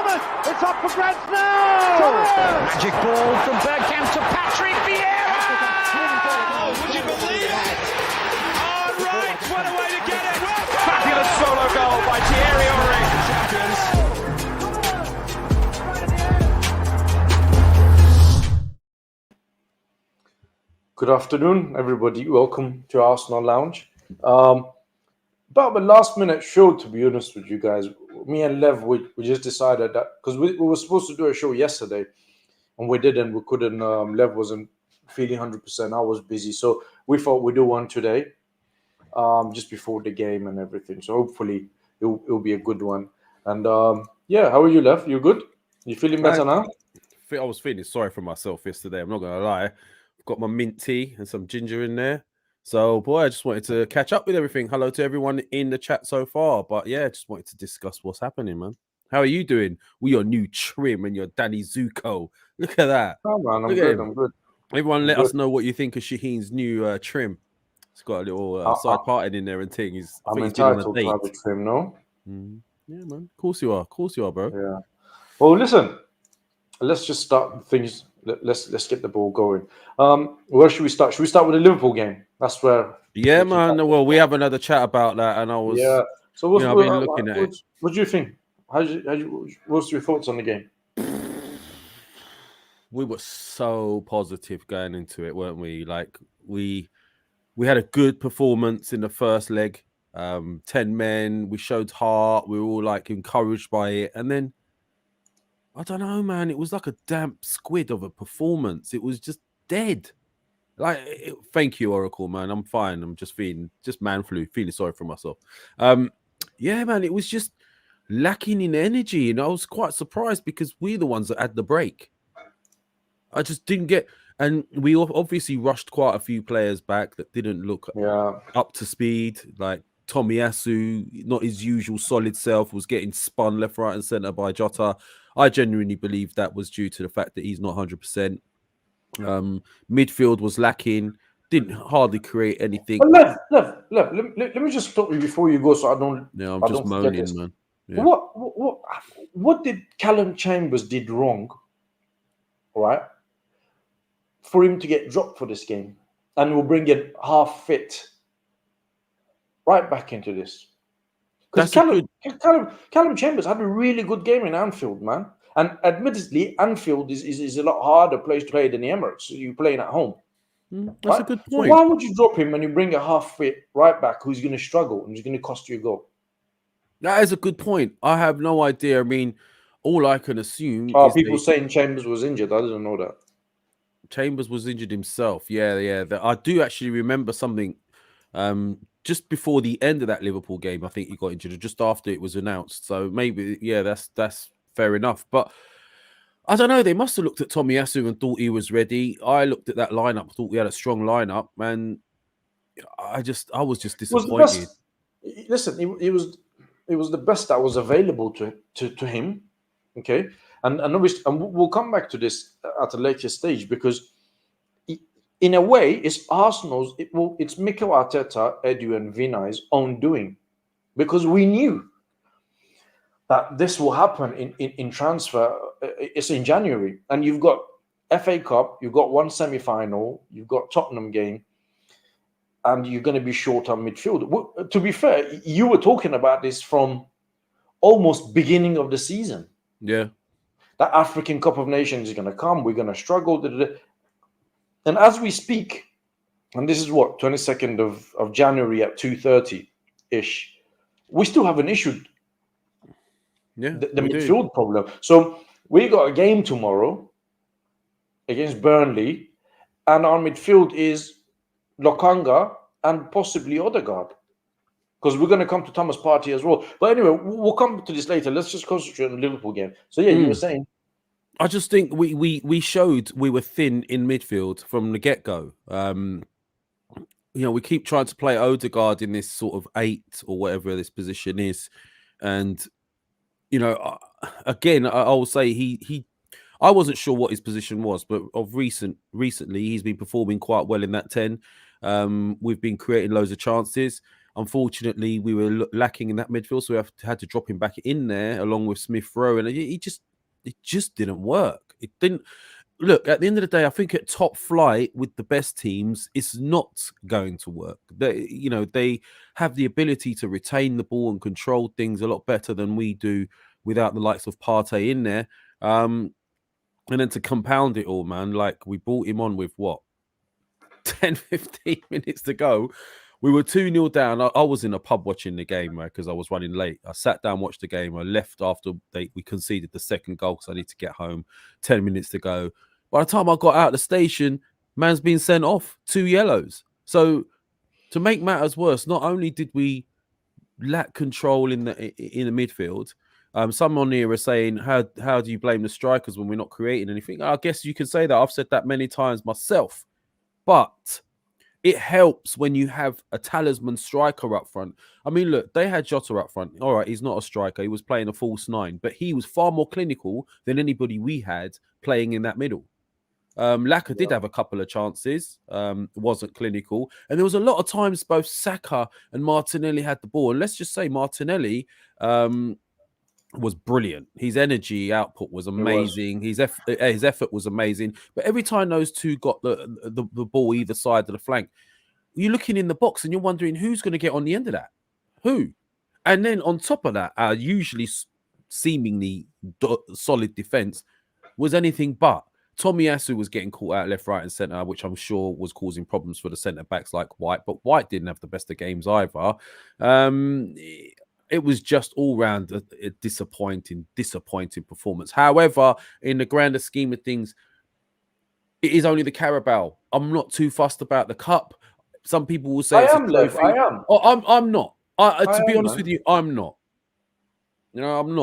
Thomas, it's up for grabs now! Thomas! Magic ball from Bergkamp to Patrick Vieira! Oh, would you believe it? Oh, right, what a way to get it! Fabulous solo goal by Thierry Henry. Champions. Good afternoon, everybody. Welcome to Arsenal Lounge. About the last minute show, to be honest with you guys. Me and Lev, we just decided that because we were supposed to do a show yesterday and we didn't. We couldn't. Lev wasn't feeling 100%. I was busy. So we thought we'd do one today, just before the game and everything. So hopefully it'll be a good one. And yeah, how are you, Lev? You good? You feeling better now? I was feeling sorry for myself yesterday. I'm not going to lie. I've got my mint tea and some ginger in there. So, boy, I just wanted to catch up with everything. Hello to everyone in the chat so far. But, yeah, just wanted to discuss what's happening, man. How are you doing with your new trim and your Danny Zuko? Look at that. Oh, man, I'm good. Everyone let us know what you think of Shaheen's new trim. It's got a little side parting in there and thing. I'm entitled to have a trim, no? Yeah, man. Of course you are. Of course you are, bro. Yeah. Well, listen, let's just start things. Let's get the ball going. Where should we start? Should we start with the Liverpool game? That's where. Yeah, man. Well, we have another chat about that, and I was. Yeah. So I've been looking at it. What do you think? What's your thoughts on the game? We were so positive going into it, weren't we? Like we had a good performance in the first leg. 10 men. We showed heart. We were all like encouraged by it, and then. I don't know, man. It was like a damp squid of a performance. It was just dead. Thank you, Oracle, man. I'm fine. I'm just man flu, feeling sorry for myself. Yeah, man. It was just lacking in energy, and I was quite surprised because we're the ones that had the break. I just didn't get, and we obviously rushed quite a few players back that didn't look up to speed. Like Tomiyasu, not his usual solid self, was getting spun left, right, and centre by Jota. I genuinely believe that was due to the fact that he's not 100%. Midfield was lacking, didn't hardly create anything. Lev, let me just stop you before you go, so I don't. Yeah, I'm just moaning, man. Yeah. What did Callum Chambers did wrong, right, for him to get dropped for this game, and we'll bring it half fit right back into this? Because Callum Chambers had a really good game in Anfield, man. And admittedly, Anfield is a lot harder place to play than the Emirates. So you're playing at home. That's a good point. So why would you drop him when you bring a half-fit right back who's going to struggle and who's going to cost you a goal? That is a good point. I have no idea. I mean, all I can assume is people saying Chambers was injured. I didn't know that. Chambers was injured himself. Yeah. I do actually remember something. Just before the end of that Liverpool game, I think he got injured, or just after it was announced. So maybe, yeah, that's fair enough. But I don't know. They must have looked at Tomiyasu and thought he was ready. I looked at that lineup, thought we had a strong lineup, and I was just disappointed. Listen, it was the best that was available to him. Okay, and obviously, and we'll come back to this at a later stage because. In a way, it's Arsenal's. It's Mikel Arteta, Edu, and Vinay's own doing, because we knew that this will happen in transfer. It's in January, and you've got FA Cup, you've got one semi-final, you've got Tottenham game, and you're going to be short on midfield. To be fair, you were talking about this from almost beginning of the season. Yeah, that African Cup of Nations is going to come. We're going to struggle. And as we speak, and this is 22nd of January at 2:30-ish, we still haven't issued the midfield problem. So we got a game tomorrow against Burnley, and our midfield is Lokanga and possibly Odegaard, because we're going to come to Thomas Partey as well. But anyway, we'll come to this later. Let's just concentrate on the Liverpool game. So yeah, you were saying. I just think we showed we were thin in midfield from the get-go. We keep trying to play Odegaard in this sort of 8 or whatever this position is. And, again, I will say I wasn't sure what his position was, but recently he's been performing quite well in that 10. We've been creating loads of chances. Unfortunately, we were lacking in that midfield, so we had to drop him back in there along with Smith Rowe, and it just didn't work. It didn't. Look, at the end of the day, I think at top flight with the best teams, it's not going to work. They have the ability to retain the ball and control things a lot better than we do without the likes of Partey in there. And then to compound it all, man, like we brought him on with what? 10, 15 minutes to go. We were 2-0 down. I was in a pub watching the game because I was running late. I sat down, watched the game. I left after we conceded the second goal because I need to get home. 10 minutes to go. By the time I got out of the station, man's been sent off, 2 yellows. So to make matters worse, not only did we lack control in the midfield, someone here is saying, how do you blame the strikers when we're not creating anything? I guess you can say that. I've said that many times myself. But it helps when you have a talisman striker up front. I mean, look, they had Jota up front. All right, he's not a striker. He was playing a false 9, but he was far more clinical than anybody we had playing in that middle. Laka did have a couple of chances, wasn't clinical. And there was a lot of times both Saka and Martinelli had the ball. And let's just say Martinelli was brilliant. His energy output was amazing. His effort was amazing. But every time those two got the ball either side of the flank, you're looking in the box and you're wondering who's going to get on the end of that. Who? And then on top of that, our usually seemingly solid defense was anything but. Tomiyasu was getting caught out left, right, and centre, which I'm sure was causing problems for the centre backs like White. But White didn't have the best of games either. It was just all round a disappointing performance. However, in the grander scheme of things, it is only the Carabao. I'm not too fussed about the cup. Some people will say I am. Oh, I'm not. To be honest with you, I'm not. You know, I'm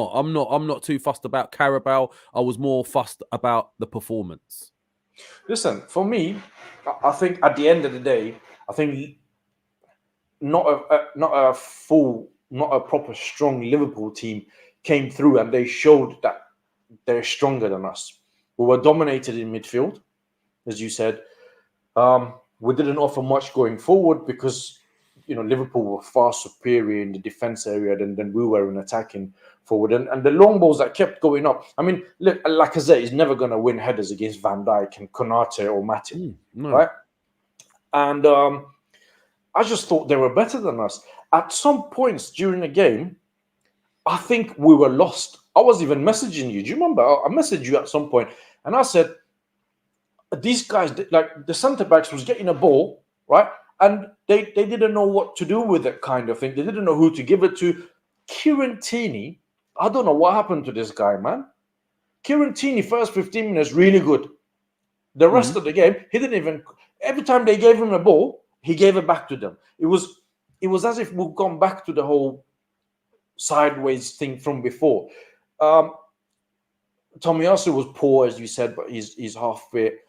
not too fussed about Carabao. I was more fussed about the performance. Listen, for me, I think at the end of the day, I think not a proper strong Liverpool team came through and they showed that they're stronger than us. We were dominated in midfield, as you said. We didn't offer much going forward because Liverpool were far superior in the defense area than we were in attacking forward. And the long balls that kept going up. I mean, look, Lacazette is never going to win headers against Van Dijk and Konate or Matip, right? And I just thought they were better than us. At some points during the game, I think we were lost. I was even messaging you. Do you remember? I messaged you at some point and I said, these guys, like the centre-backs was getting a ball, right? And they didn't know what to do with it, kind of thing. They didn't know who to give it to. Kieran Tierney, I don't know what happened to this guy, man. Kieran Tierney, first 15 minutes, really good. The rest of the game, he didn't even... Every time they gave him a ball, he gave it back to them. It was as if we've gone back to the whole sideways thing from before. Tomiyasu was poor, as you said, but he's half fit.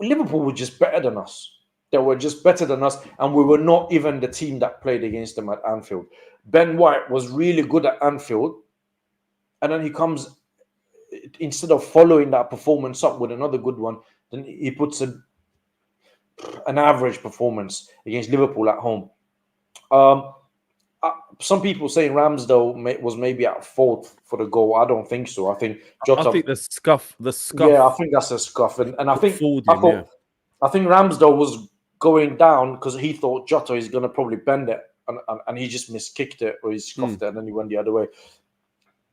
Liverpool were just better than us. They were just better than us, and we were not even the team that played against them at Anfield. Ben White was really good at Anfield, and then he comes, instead of following that performance up with another good one, then he puts an average performance against Liverpool at home. Some people saying Ramsdale was maybe at fault for the goal. I don't think so. I think Jota. I think the scuff. Yeah, I think that's a scuff, and I think Ramsdale was going down because he thought Jota is going to probably bend it, and he just miskicked it or he scuffed it, and then he went the other way.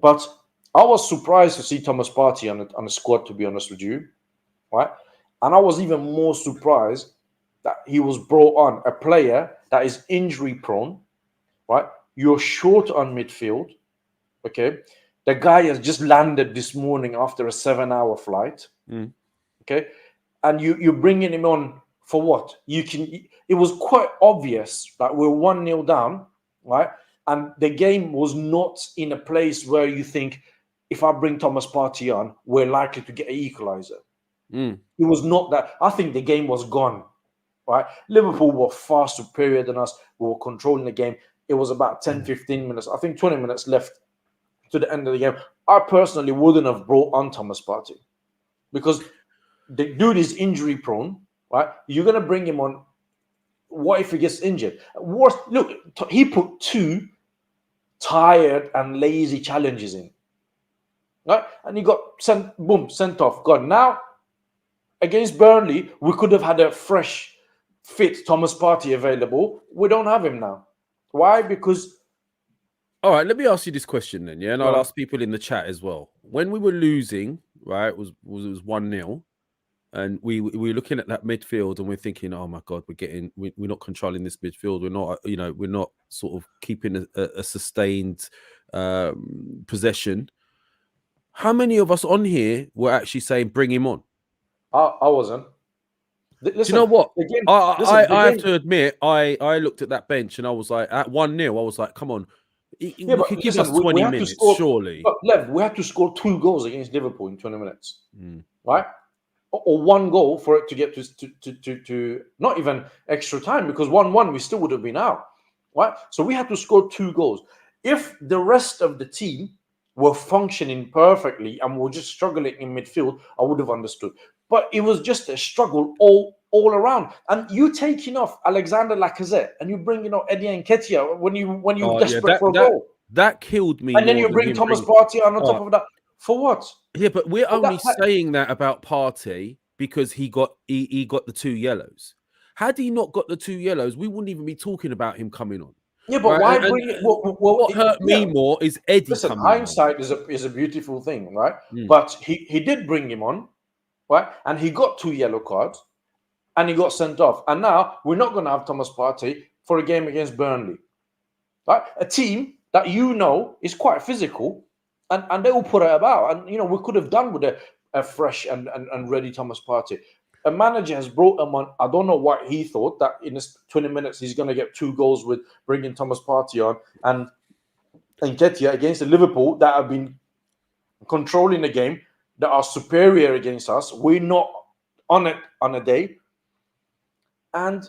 But I was surprised to see Thomas Partey on the squad, to be honest with you, right? And I was even more surprised that he was brought on, a player that is injury prone, right? You're short on midfield, okay? The guy has just landed this morning after a 7-hour flight, okay? And you're bringing him on for what? It was quite obvious that we're 1-0 down, right? And the game was not in a place where you think, if I bring Thomas Partey on, we're likely to get an equaliser. It was not that. I think the game was gone, right? Liverpool were far superior than us. We were controlling the game. It was about 10, 15 minutes. I think 20 minutes left to the end of the game. I personally wouldn't have brought on Thomas Partey because the dude is injury prone, right? You're going to bring him on What if he gets injured? Worst, look, he put 2 tired and lazy challenges in, right? And he got sent off. God, now against Burnley, we could have had a fresh, fit Thomas Partey available. We don't have him now. Why? Because. All right, let me ask you this question then, yeah, and I'll ask people in the chat as well. When we were losing, right, it was 1-0, and we were looking at that midfield, and we're thinking, oh my God, we're not controlling this midfield. We're not sort of keeping a sustained possession. How many of us on here were actually saying, bring him on? I wasn't. Listen, do you know what? I have game... to admit, I looked at that bench and I was like, at 1-0, I was like, come on. We could give us 20 minutes, surely. But Lev, we had to score 2 goals against Liverpool in 20 minutes, right? Or 1 goal for it to get to not even extra time, because 1-1 we still would have been out, right? So we had to score 2 goals. If the rest of the team were functioning perfectly and were just struggling in midfield, I would have understood. But it was just a struggle all around. And you taking off Alexander Lacazette and you bringing on Eddie Nketiah when you're desperate for a goal. That killed me. And then you bring Thomas Partey on top of that. For what? Yeah, but we're only saying that about Partey because he got the 2 yellows. Had he not got the 2 yellows, we wouldn't even be talking about him coming on. Yeah, but why bring it? What hurt me more is Eddie. Listen, hindsight is a beautiful thing, right? But he did bring him on, right? And he got 2 yellow cards, and he got sent off. And now we're not going to have Thomas Partey for a game against Burnley, right? A team that is quite physical, and they will put it about. And we could have done with a fresh and ready Thomas Partey. A manager has brought him on. I don't know what he thought, that in his 20 minutes he's going to get 2 goals with bringing Thomas Partey on and Nketiah against the Liverpool that have been controlling the game, that are superior against us. We're not on it on a day, and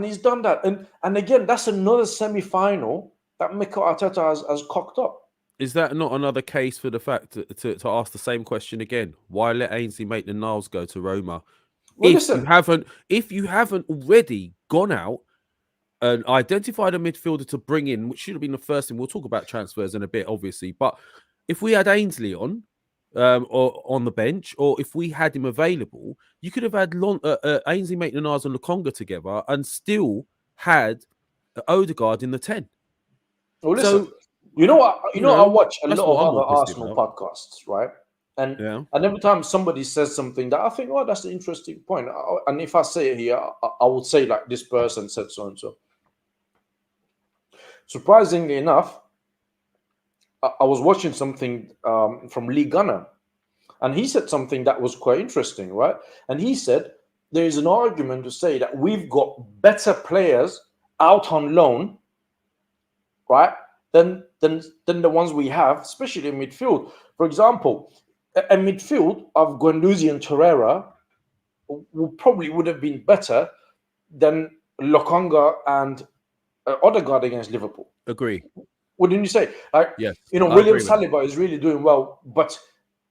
he's done that. And again, that's another semi-final that Mikel Arteta has cocked up. Is that not another case for the fact to ask the same question again? Why let Ainsley Maitland-Niles go to Roma? Well, if you haven't already gone out and identified a midfielder to bring in, which should have been the first thing. We'll talk about transfers in a bit, obviously. But if we had Ainsley on, or on the bench, or if we had him available, you could have had Ainsley Maitland-Niles and Lokonga together and still had Odegaard in the 10. Well, listen, I watch a lot of other Arsenal podcasts, right? And every time somebody says something that I think, oh, that's an interesting point. And if I say it here, I would say like this person said so and so. Surprisingly enough, I was watching something from Lee Gunner, and he said something that was quite interesting, right? And he said there is an argument to say that we've got better players out on loan, right, than the ones we have, especially in midfield. For example, a midfield of Guendouzi and Torreira would have been better than Lokonga and Odegaard against Liverpool. Agree. Wouldn't you say? Yes. William Saliba is really doing well, but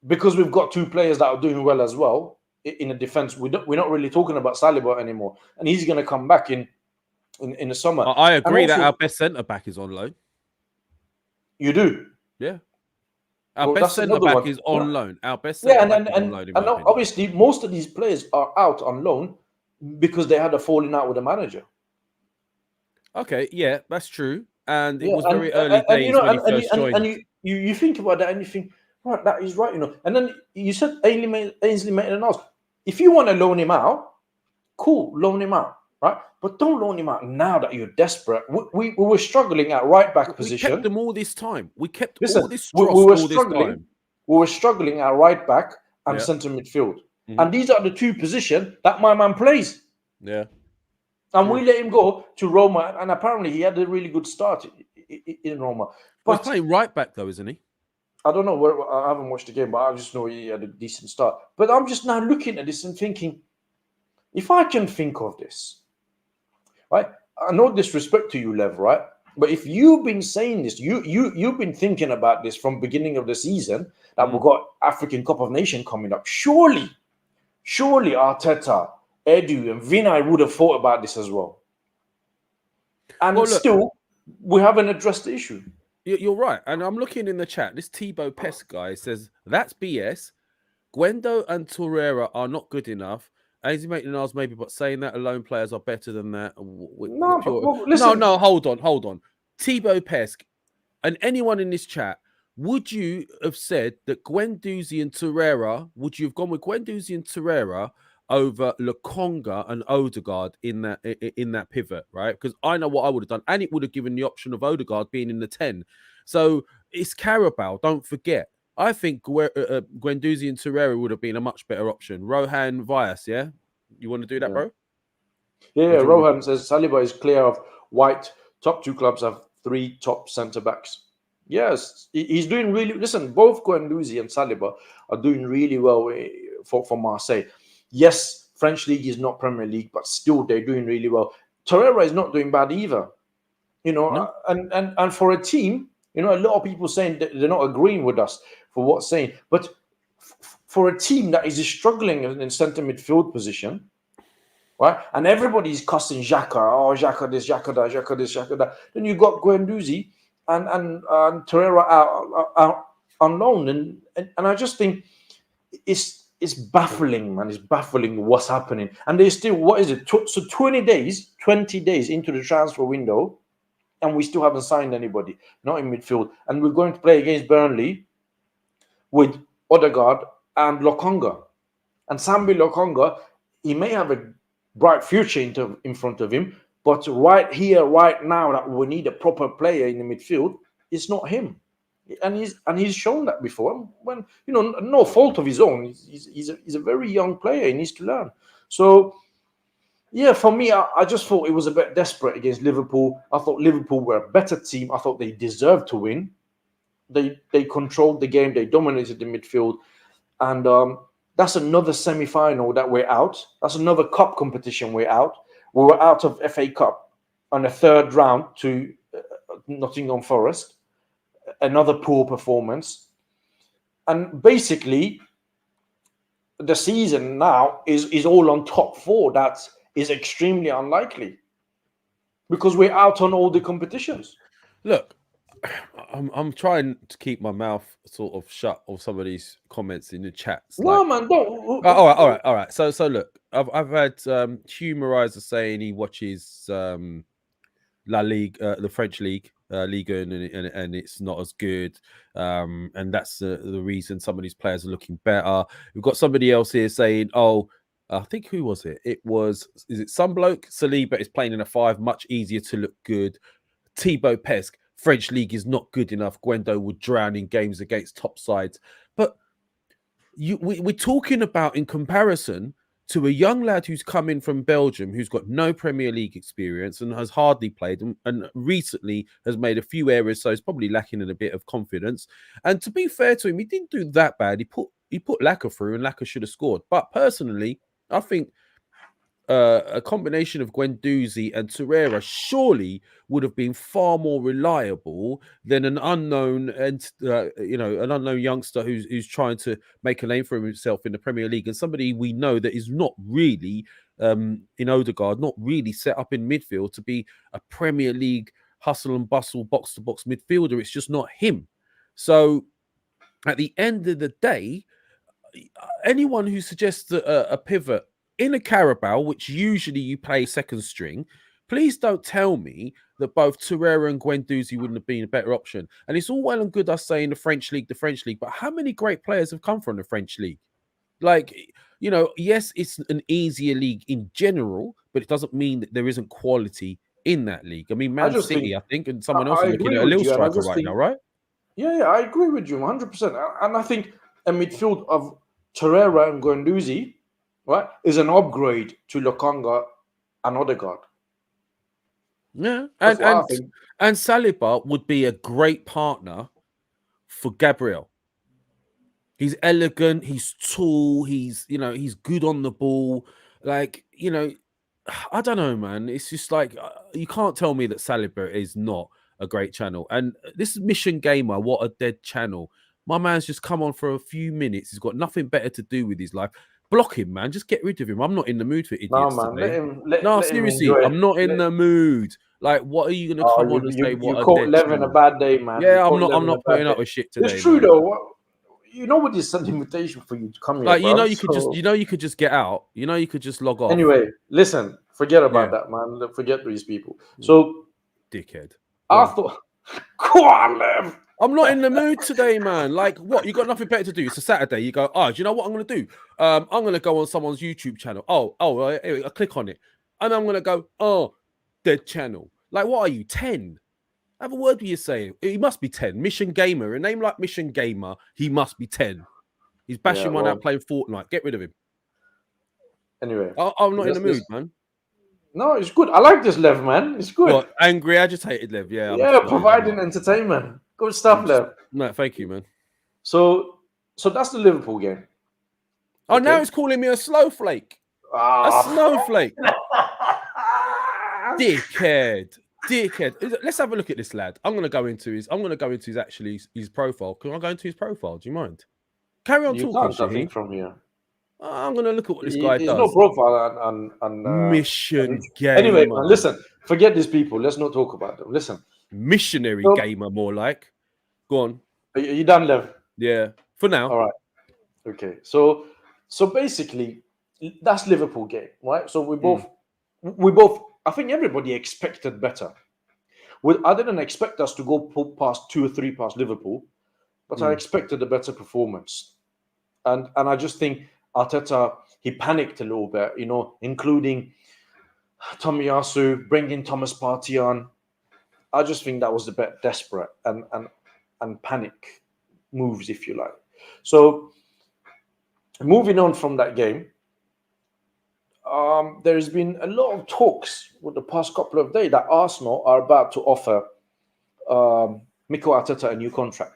because we've got 2 players that are doing well as well in the defense, we're not really talking about Saliba anymore, and he's going to come back in the summer. I agree that our best centre back is on loan. You do, yeah. Our best centre back is on loan. Our best centre back is on loan. And obviously, most of these players are out on loan because they had a falling out with the manager. Okay, yeah, that's true. And it was very early days when he first joined. And you think about that and you think, right, that is right, And then you said Ainsley Maitland-Niles. If you want to loan him out, cool, loan him out, right? But don't loan him out now that you're desperate. We were struggling at right back position. We kept them all this time. We kept all this we were struggling. We were struggling at right back and centre midfield. Mm-hmm. And these are the 2 positions that my man plays. Yeah. And we let him go to Roma, and apparently he had a really good start in Roma. But he's playing right back though, isn't he? I don't know. I haven't watched the game, but I just know he had a decent start. But I'm just now looking at this and thinking, if I can think of this, right? I no disrespect to you, Lev, right? But if you've been saying this, you've been thinking about this from beginning of the season, that we've got African Cup of Nations coming up. Surely Arteta, Edu, and Vinay would have thought about this as well. And Well, look, still, we haven't addressed the issue. you're right. And I'm looking in the chat. This Thibaut Pest guy says, that's BS. Guendo and Torreira are not good enough. As you make the maybe, but saying that alone players are better than that. No, but listen. No, hold on. Thibaut Pesque and anyone in this chat, would you have said that Guendouzi and Torreira, would you have gone with Guendouzi and Torreira over Lokonga and Odegaard in that pivot, right? Because I know what I would have done, and it would have given the option of Odegaard being in the 10. So it's Carabao, don't forget. I think Guendouzi and Torreira would have been a much better option. Rohan Vyas, yeah? You want to do that, bro? Yeah, Rohan says Saliba is clear of White. Top two clubs have 3 top centre-backs. Yes, he's doing really... Listen, both Guendouzi and Saliba are doing really well for Marseille. Yes, French League is not Premier League, but still they're doing really well. Torreira is not doing bad either. No. And for a team... a lot of people saying that they're not agreeing with us for what's saying. But for a team that is struggling in centre midfield position, right? And everybody's cussing Xhaka. Oh, Xhaka this, Xhaka that, Xhaka this, Xhaka that. Then you got Guendouzi and Torreira out on loan. And I just think it's baffling, man. It's baffling what's happening. And there's still, what is it? So 20 days into the transfer window, and we still haven't signed anybody, not in midfield. And we're going to play against Burnley with Odegaard and Lokonga. And Sambi Lokonga, he may have a bright future in front of him, but right here, right now, that we need a proper player in the midfield, it's not him. And he's shown that before. When no fault of his own. He's a very young player. He needs to learn. So. Yeah, for me, I just thought it was a bit desperate against Liverpool. I thought Liverpool were a better team. I thought they deserved to win. They controlled the game. They dominated the midfield. And that's another semi-final that we're out. That's another cup competition we're out. We were out of FA Cup on the 3rd round to Nottingham Forest. Another poor performance. And basically, the season now is all on top 4. That's is extremely unlikely because we're out on all the competitions. Look, I'm trying to keep my mouth sort of shut of some of these comments in the chats. No, man, don't. All right. So look, I've had Humorizer saying he watches La Ligue, the French League, Liga, and it's not as good, and that's the reason some of these players are looking better. We've got somebody else here saying, "Oh, I think who was it? Is it some bloke? Saliba is playing in a 5, much easier to look good. Thibaut Pesque, French League is not good enough. Guendo would drown in games against top sides." But we're talking about in comparison to a young lad who's come in from Belgium, who's got no Premier League experience and has hardly played, and recently has made a few errors, so he's probably lacking in a bit of confidence. And to be fair to him, he didn't do that bad. He put Laka through, and Laka should have scored. But personally, I think a combination of Guendouzi and Torreira surely would have been far more reliable than an unknown and an unknown youngster who's trying to make a name for himself in the Premier League, and somebody we know that is not really in Odegaard, not really set up in midfield to be a Premier League hustle and bustle box to box midfielder. It's just not him. So at the end of the day, anyone who suggests that a pivot in a Carabao, which usually you play second string, please don't tell me that both Torreira and Guendouzi wouldn't have been a better option. And it's all well and good us saying the French League, but how many great players have come from the French League? Like, yes, it's an easier league in general, but it doesn't mean that there isn't quality in that league. I mean, Man City, I think, and someone else is looking at a Lille striker right now, right? Yeah, I agree with you 100%. And I think a midfield of Torreira and Guendouzi, right, is an upgrade to Lokonga and Odegaard. Yeah, and Saliba would be a great partner for Gabriel. He's elegant, he's tall, he's good on the ball. Like, I don't know, man. It's just like you can't tell me that Saliba is not a great channel. And this is Mission Gamer, what a dead channel. My man's just come on for a few minutes. He's got nothing better to do with his life. Block him, man. Just get rid of him. I'm not in the mood for idiots. No, man. Today. Seriously, I'm not in the mood. Like, what are you going to Oh, come on and say? you What a caught dead Lev in a channel? bad day, man. You Yeah, caught I'm not. Lev I'm in a not bad putting up day. with shit today. It's true man. though. You know what? It's an invitation for you to come here, Like, bro. you know, you could So- just get out. You know, you could just log off. Anyway, listen. Forget about Yeah. that, man. Forget these people. So Dickhead. I thought, come on, Lev. I'm not in the mood today, man. Like, what? You got nothing better to do. It's a Saturday. You go, oh, do you know what I'm going to do? I'm going to go on someone's YouTube channel. I click on it. And I'm going to go, oh, dead channel. Like, what are you, 10? Have a word with you saying. He must be 10. Mission Gamer. A name like Mission Gamer, he must be 10. He's bashing one out playing Fortnite. Get rid of him. Anyway. I'm not in the mood, man. No, it's good. I like this, Lev, man. It's good. What? Angry, agitated, Lev. Yeah. Yeah, providing entertainment. Good stuff, Lev. No, thank you, man. So that's the Liverpool game. Oh, now he's calling me a snowflake. A snowflake. Dickhead. Let's have a look at this lad. I'm going to go into his profile. Can I go into his profile? Do you mind? Carry on talking, Shaheen. From here. I'm going to look at what this guy does. There's no profile on Mission Gamer. Anyway, man, listen. Forget these people. Let's not talk about them. Listen. Missionary gamer, more like. Go on. Are you done, Lev? Yeah. For now. All right. Okay. So basically, that's Liverpool game, right? So we both. I think everybody expected better. I didn't expect us to go past 2 or 3 past Liverpool, but I expected a better performance, and I just think Arteta, he panicked a little bit, you know, including Tomiyasu, bringing Thomas Partey on. I just think that was a bit desperate and panic moves, if you like. So moving on from that game, there's been a lot of talks with the past couple of days that Arsenal are about to offer Mikel Arteta a new contract.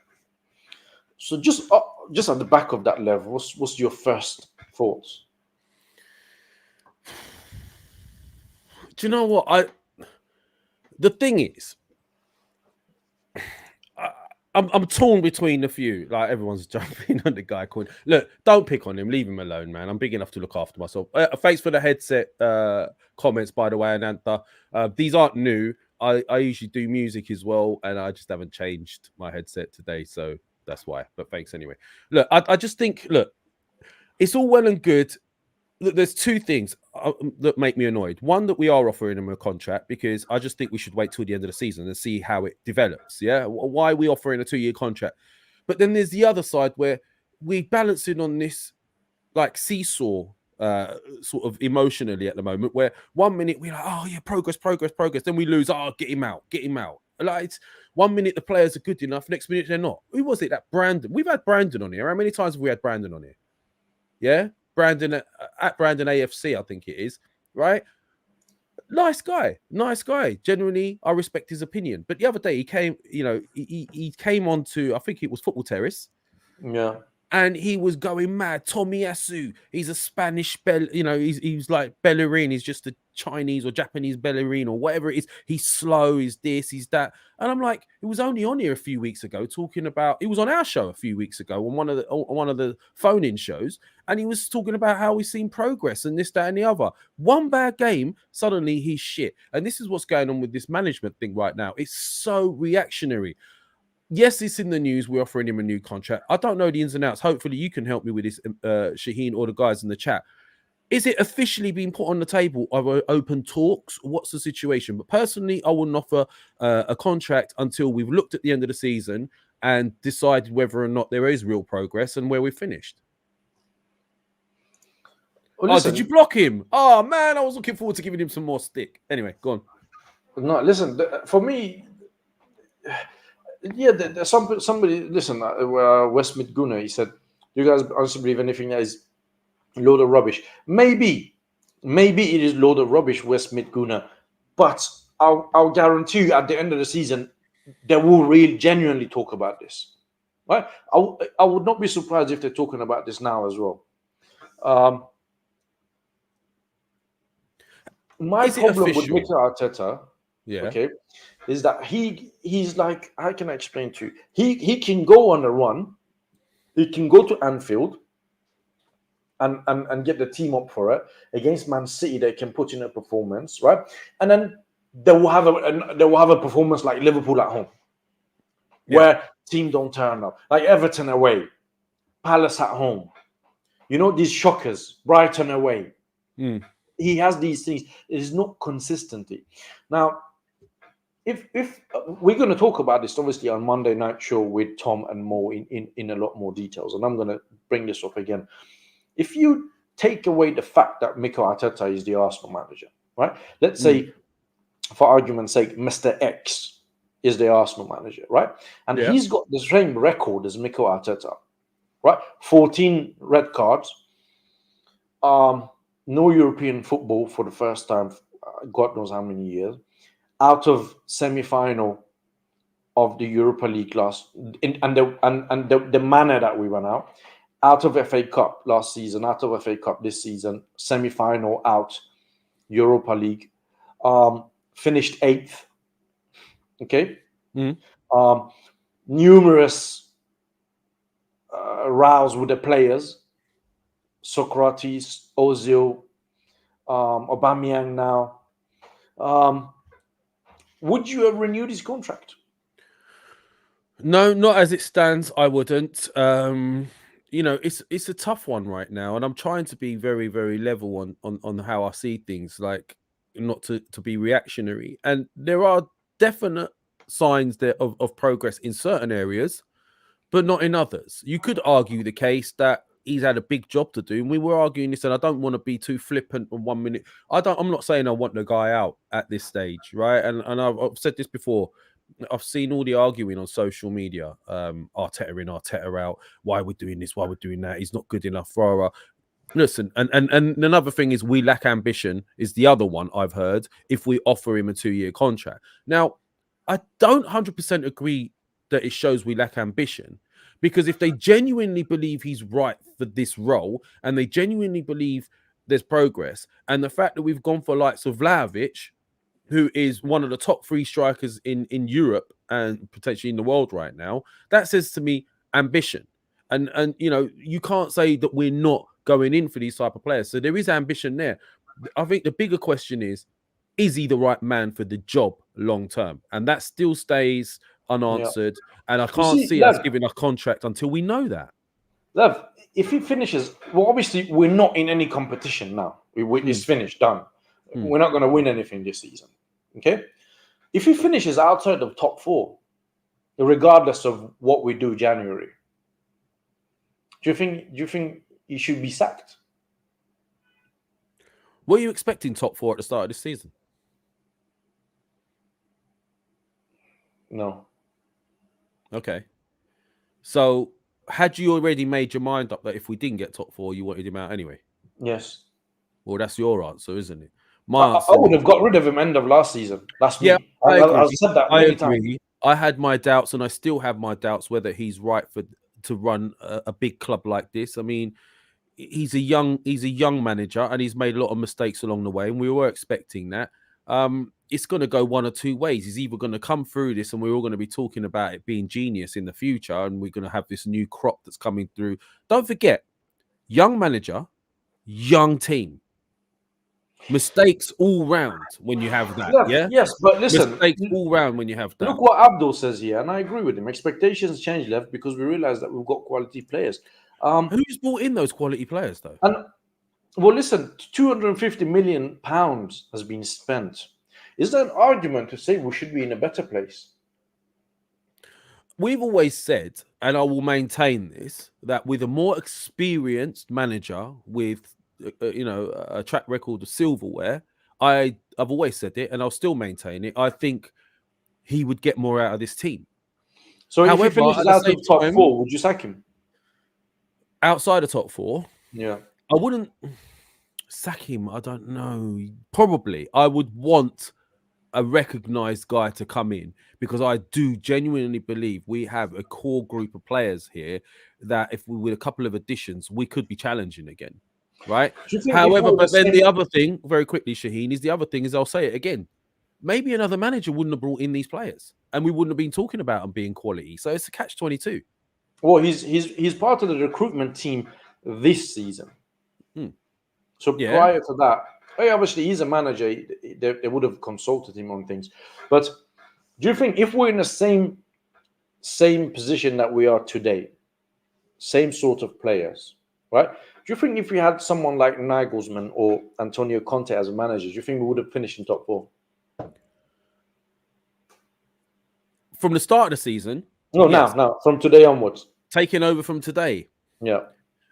So just at the back of that level, what's your first thoughts? Do you know what? The thing is, I'm torn between a few. Like, everyone's jumping on the guy calling. Look, don't pick on him. Leave him alone, man. I'm big enough to look after myself. Thanks for the headset comments, by the way, Anantha. These aren't new. I usually do music as well, and I just haven't changed my headset today, so that's why. But thanks anyway. Look, I just think, look, it's all well and good. Look, there's 2 things that make me annoyed. One, that we are offering him a contract, because I just think we should wait till the end of the season and see how it develops. Yeah, why are we offering a 2-year contract? But then there's the other side where we're balancing on this like seesaw sort of emotionally at the moment, where 1 minute we're like, oh yeah, progress, then we lose, oh, get him out. Like, it's 1 minute the players are good enough, next minute they're not. Who was it? That Brandon. We've had Brandon on here. How many times have we had Brandon on here? Yeah, Brandon at Brandon AFC, I think it is, right? Nice guy. Genuinely, I respect his opinion. But the other day he came on to, I think it was Football Terrace. Yeah. And he was going mad. Tomiyasu, he's a Spanish he's like Bellerin. He's just a Chinese or Japanese Bellerin or whatever it is. He's slow, he's this, he's that. And I'm like, it was only on here a few weeks ago talking about, it was on our show a few weeks ago on one of the phone-in shows, and he was talking about how he's seen progress and this, that, and the other. One bad game, suddenly he's shit. And this is what's going on with this management thing right now. It's so reactionary. Yes, it's in the news. We're offering him a new contract. I don't know the ins and outs. Hopefully you can help me with this, Shaheen, or the guys in the chat. Is it officially being put on the table of open talks? What's the situation? But personally, I wouldn't offer a contract until we've looked at the end of the season and decided whether or not there is real progress and where we've finished. Well, listen, did you block him? Oh, man, I was looking forward to giving him some more stick. Anyway, go on. No, listen, for me... Yeah, there's somebody. Listen, Wes Midguna, he said, "You guys honestly believe anything that is load of rubbish?" Maybe it is load of rubbish, Wes Midguna, but I'll guarantee you, at the end of the season, they will really genuinely talk about this. Right? I would not be surprised if they're talking about this now as well. My problem with Mikel Arteta, okay, is that he's like, how can I explain to you? He can go on a run, he can go to Anfield and get the team up for it against Man City. They can put in a performance, right? And then they will have a performance like Liverpool at home, where team don't turn up, like Everton away, Palace at home. You know, these shockers, Brighton away. He has these things. It is not consistency. Now, if we're going to talk about this, obviously, on Monday Night Show with Tom and Mo in a lot more details, and I'm going to bring this up again. If you take away the fact that Mikel Arteta is the Arsenal manager, right? Let's say, for argument's sake, Mr. X is the Arsenal manager, right? And he's got the same record as Mikel Arteta, right? 14 red cards, no European football for the first time, God knows how many years, out of semi-final of the Europa League and the manner that we went out of FA Cup last season, out of FA Cup this season, semi-final out, Europa League, finished 8th. Okay, numerous rows with the players, Socrates, Ozil, Aubameyang now. Would you have renewed his contract? No, not as it stands. I wouldn't. You know, it's a tough one right now, and I'm trying to be very, very level on how I see things, like not to be reactionary. And there are definite signs there of progress in certain areas, but not in others. You could argue the case that he's had a big job to do, and we were arguing this, and I don't want to be too flippant on 1 minute. I'm not saying I want the guy out at this stage, right? And I've said this before. I've seen all the arguing on social media. Arteta in, Arteta out. Why we're doing this? Why we're doing that? He's not good enough for. Listen, and another thing is we lack ambition. Is the other one I've heard. If we offer him a 2-year contract, now I don't 100% agree that it shows we lack ambition, because if they genuinely believe he's right for this role, and they genuinely believe there's progress, and the fact that we've gone for likes of Vlahovic, who is one of the top 3 strikers in Europe and potentially in the world right now, that says to me ambition. And you know, you can't say that we're not going in for these type of players. So there is ambition there. I think the bigger question is he the right man for the job long term? And that still stays unanswered. Yeah. And I can't see us giving a contract until we know that. Lev, if he finishes, well, obviously we're not in any competition now. It's finished, done. We're not going to win anything this season. Okay, if he finishes outside of top 4, regardless of what we do January, do you think he should be sacked? Were you expecting top 4 at the start of this season? No. Okay. So had you already made your mind up that if we didn't get top 4, you wanted him out anyway? Yes. Well, that's your answer, isn't it? I would have got rid of him end of last season. That's me. Yeah, I said that many times. I had my doubts, and I still have my doubts whether he's right to run a big club like this. I mean, he's a young manager, and he's made a lot of mistakes along the way, and we were expecting that. It's going to go one or two ways. He's either going to come through this, and we're all going to be talking about it being genius in the future, and we're going to have this new crop that's coming through. Don't forget, young manager, young team. Mistakes all round when you have that. Yeah. Yes, but listen, mistakes all round when you have that. Look what Abdul says here, and I agree with him. Expectations change, Lev, because we realize that we've got quality players. Who's brought in those quality players, though? And well, listen, £250 million has been spent. Is there an argument to say we should be in a better place? We've always said, and I will maintain this, that with a more experienced manager with a track record of silverware, I've always said it, and I'll still maintain it. I think he would get more out of this team. So however, if he finishes out of top 4, would you sack him? Outside of top 4? Yeah. I wouldn't sack him. I don't know. Probably. I would want a recognised guy to come in, because I do genuinely believe we have a core group of players here that if we with a couple of additions, we could be challenging again. Right. However, but then the other thing, very quickly, Shaheen, I'll say it again. Maybe another manager wouldn't have brought in these players, and we wouldn't have been talking about them being quality. So it's a catch-22. Well, he's part of the recruitment team this season. So prior to that, obviously he's a manager. They would have consulted him on things. But do you think if we're in the same position that we are today, same sort of players, right? Do you think if we had someone like Nagelsmann or Antonio Conte as a manager, do you think we would have finished in top 4? From the start of the season? No, yes. now, from today onwards. Taking over from today? Yeah.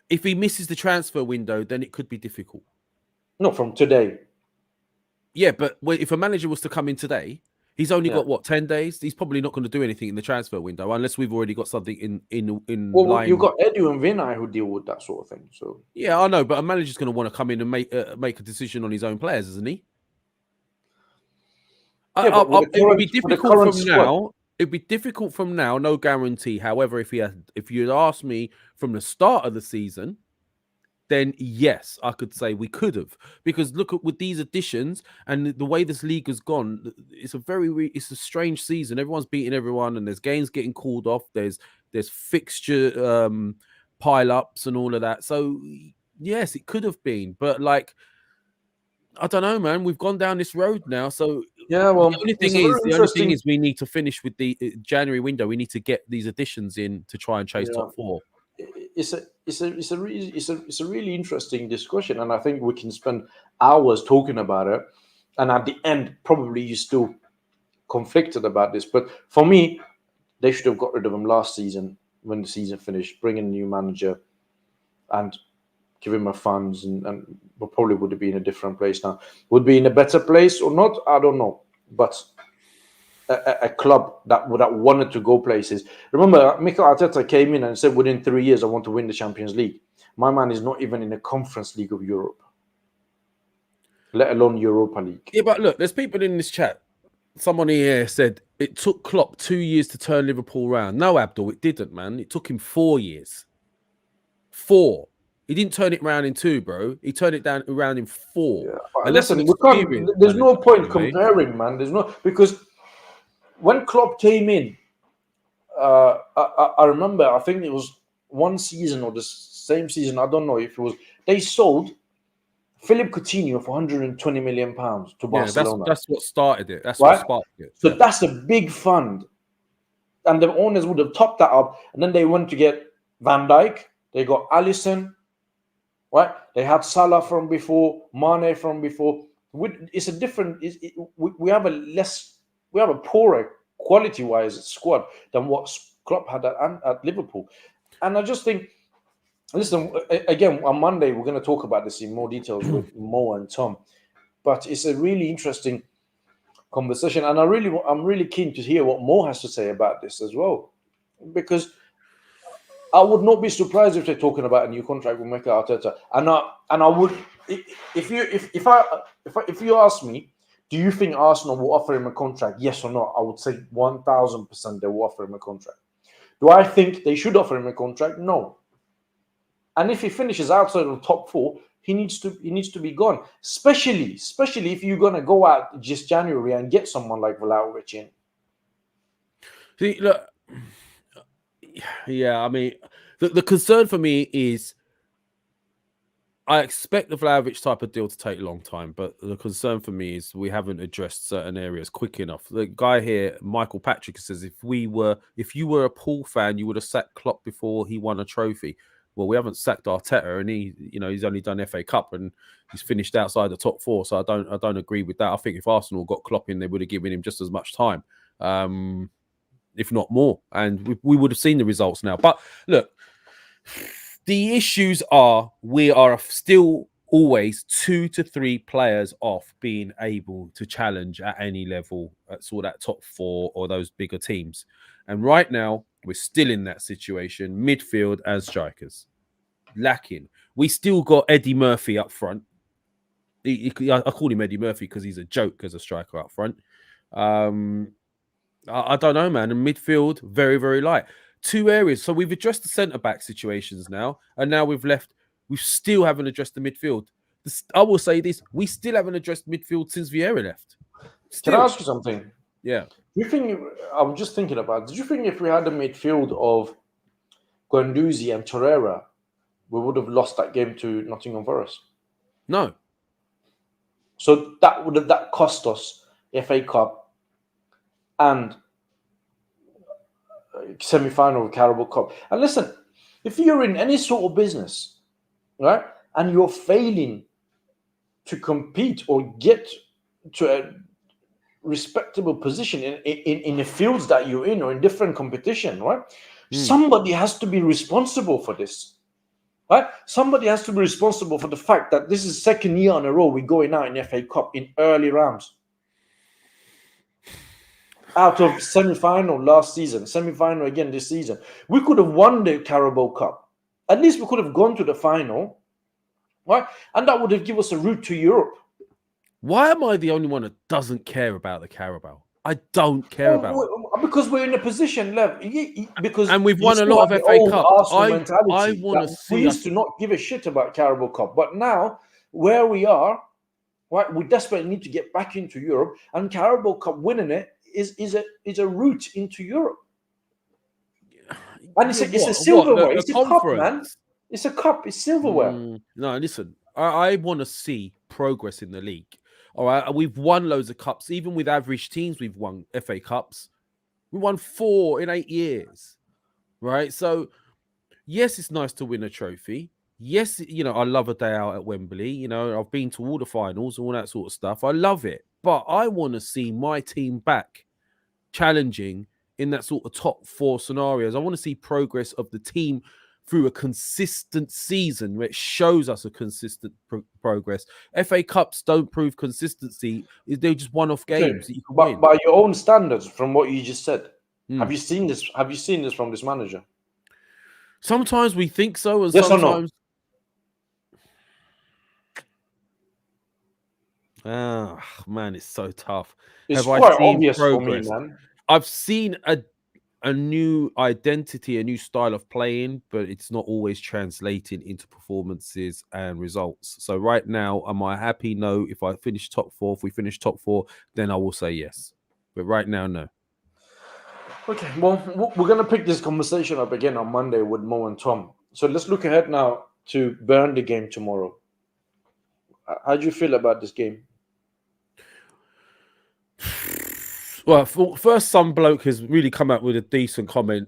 If he misses the transfer window, then it could be difficult. No, from today. Yeah, but if a manager was to come in today, he's only got, what, 10 days? He's probably not going to do anything in the transfer window unless we've already got something in well, line. You've got Edu and Vinay who deal with that sort of thing. So yeah, I know, but a manager's going to want to come in and make a decision on his own players, isn't he? Yeah, it would be difficult from now. It'd be difficult from now, no guarantee. However, if you'd asked me from the start of the season, then yes, I could say we could have. Because look at with these additions and the way this league has gone, it's a strange season. Everyone's beating everyone, and there's games getting called off. There's fixture pile ups and all of that. So yes, it could have been, but like I don't know, man. We've gone down this road now, so. Yeah, well, the only thing is we need to finish with the January window. We need to get these additions in to try and chase top 4. It's a really interesting discussion, and I think we can spend hours talking about it. And at the end, probably you're still conflicted about this. But for me, they should have got rid of him last season when the season finished, bring in a new manager, and give him a funds, and we probably would have been in a different place now. Would be in a better place or not, I don't know. But a club that wanted to go places. Remember, Mikel Arteta came in and said, within 3 years, I want to win the Champions League. My man is not even in the Conference League of Europe, let alone Europa League. Yeah, but look, there's people in this chat. Someone here said it took Klopp 2 years to turn Liverpool around. No, Abdul, it didn't, man. It took him 4 years. 4. He didn't turn it around in 2, bro. He turned it around in 4. Yeah. And listen, there's no point comparing, man. There's no, because when Klopp came in, I remember, I think it was one season or the same season, I don't know if it was, they sold Philippe Coutinho for £120 million to Barcelona. That's what started it. That's what sparked it. So that's a big fund. And the owners would have topped that up. And then they went to get Van Dijk. They got Alisson. Right? They had Salah from before, Mane from before. It's a different. We have a poorer quality-wise squad than what Klopp had at Liverpool. And I just think, listen, again on Monday we're going to talk about this in more details with Mo and Tom. But it's a really interesting conversation, and I'm really keen to hear what Mo has to say about this as well, because I would not be surprised if they're talking about a new contract with Mikel Arteta. And I would, if you ask me, do you think Arsenal will offer him a contract? Yes or no? I would say 1,000% they will offer him a contract. Do I think they should offer him a contract? No. And if he finishes outside of the top 4, he needs to be gone. Especially if you're gonna go out just January and get someone like Vlahovic in. See, look. Yeah, I mean, the concern for me is I expect the Vlahovic type of deal to take a long time, but the concern for me is we haven't addressed certain areas quick enough. The guy here, Michael Patrick, says if you were a Pool fan, you would have sacked Klopp before he won a trophy. Well, we haven't sacked Arteta, and he's only done FA Cup and he's finished outside the top 4. So I don't agree with that. I think if Arsenal got Klopp in, they would have given him just as much time. If not more, and we would have seen the results now. But look, the issues are we are still always 2 to 3 players off being able to challenge at any level at sort of that top 4 or those bigger teams. And right now, we're still in that situation, midfield and strikers. Lacking. We still got Eddie Murphy up front. I call him Eddie Murphy because he's a joke as a striker up front. I don't know, man. In midfield, very, very light. 2 areas. So we've addressed the centre-back situations now, and now we still haven't addressed the midfield. I will say this, we still haven't addressed midfield since Vieira left. Still. Can I ask you something? Yeah. I'm just thinking about, did you think if we had a midfield of Guendouzi and Torreira, we would have lost that game to Nottingham Forest? No. So that cost us FA Cup and semi-final of Carabao Cup. And listen, if you're in any sort of business, right, and you're failing to compete or get to a respectable position in the fields that you're in or in different competition, right? Somebody has to be responsible for this, right? Somebody has to be responsible for the fact that this is second year in a row we're going out in FA Cup in early rounds. Out of semi-final last season, semi-final again this season. We could have won the Carabao Cup. At least we could have gone to the final, right? And that would have given us a route to Europe. Why am I the only one that doesn't care about the Carabao? I don't care about it. Because we're in a position left. Because and we've won a lot of FA Cups. I want to see. We used to not give a shit about Carabao Cup, but now where we are, right, we desperately need to get back into Europe, and Carabao Cup winning it is a route into Europe. And it's a silverware. It's a cup, man. It's a cup. It's silverware. No, listen. I want to see progress in the league. All right, we've won loads of cups. Even with average teams, we've won FA Cups. We won 4 in 8 years, right? So, yes, it's nice to win a trophy. Yes, I love a day out at Wembley. I've been to all the finals, all that sort of stuff. I love it. But I want to see my team back challenging in that sort of top 4 scenarios. I want to see progress of the team through a consistent season where it shows us a consistent progress. FA Cups don't prove consistency. They're just one-off games that you can win. By your own standards, from what you just said, have you seen this? Have you seen this from this manager? Sometimes we think so, and yes sometimes... or no? Man, it's so tough. It's quite obvious progress for me, man. I've seen a new identity, a new style of playing, but it's not always translating into performances and results. So right now, am I happy? No. If I finish top 4, if we finish top 4, then I will say yes. But right now, no. Okay, well, we're going to pick this conversation up again on Monday with Mo and Tom. So let's look ahead now to Burnley game tomorrow. How do you feel about this game? Well, first, some bloke has really come out with a decent comment.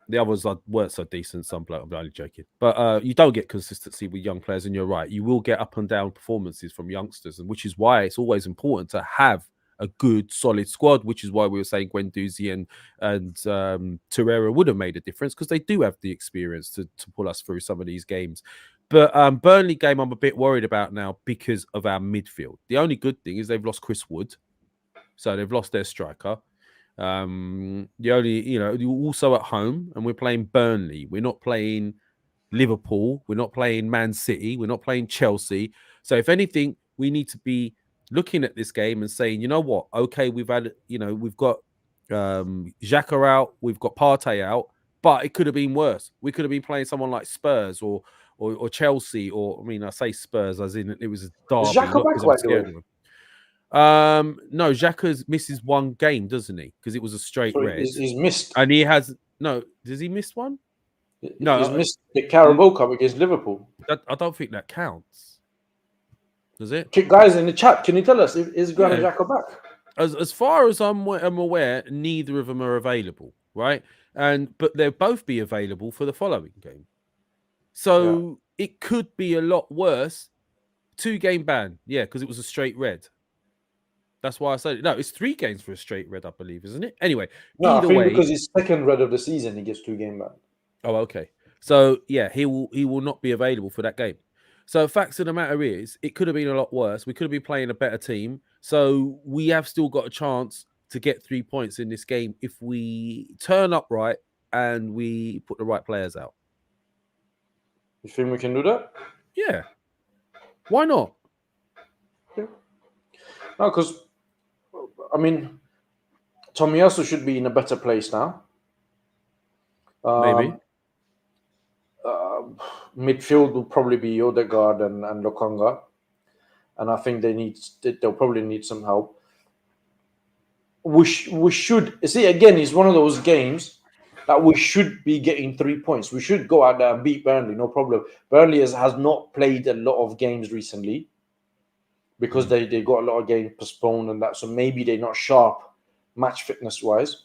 The others weren't so decent, some bloke. I'm only joking. But you don't get consistency with young players, and you're right. You will get up and down performances from youngsters, and which is why it's always important to have a good, solid squad, which is why we were saying Guendouzi and Torreira would have made a difference because they do have the experience to pull us through some of these games. But Burnley game, I'm a bit worried about now because of our midfield. The only good thing is they've lost Chris Wood. So they've lost their striker. Also at home, and we're playing Burnley. We're not playing Liverpool. We're not playing Man City. We're not playing Chelsea. So if anything, we need to be looking at this game and saying, you know what? Okay, we've got Xhaka out, we've got Partey out, but it could have been worse. We could have been playing someone like Spurs or Chelsea, I say Spurs as in it was a derby. Xhaka back, by the way? No, Xhaka misses one game, doesn't he? Because it was a straight red. He's missed. And he has does he miss one? No, he's missed the Carabao Cup against Liverpool. I don't think that counts. Does it? Guys in the chat, can you tell us is Granit Xhaka back? As far as I'm aware, neither of them are available, right? But they'll both be available for the following game. So it could be a lot worse. 2-game ban, because it was a straight red. That's why I said it. No, it's 3 games for a straight red, I believe, isn't it? Anyway, no, either way, because his second red of the season, he gets 2-game ban. Oh, okay. So he will not be available for that game. So facts of the matter is, it could have been a lot worse. We could have been playing a better team. So we have still got a chance to get 3 points in this game if we turn up right and we put the right players out. You think we can do that? Yeah. Why not? Yeah. No, because Tomiyasu should be in a better place now. Maybe. Midfield will probably be Odegaard and Lokonga, and I think they'll probably need some help. We should see again. It's one of those games that we should be getting 3 points. We should go out there and beat Burnley, no problem. Burnley has not played a lot of games recently, because they got a lot of games postponed and that. So maybe they're not sharp match fitness wise.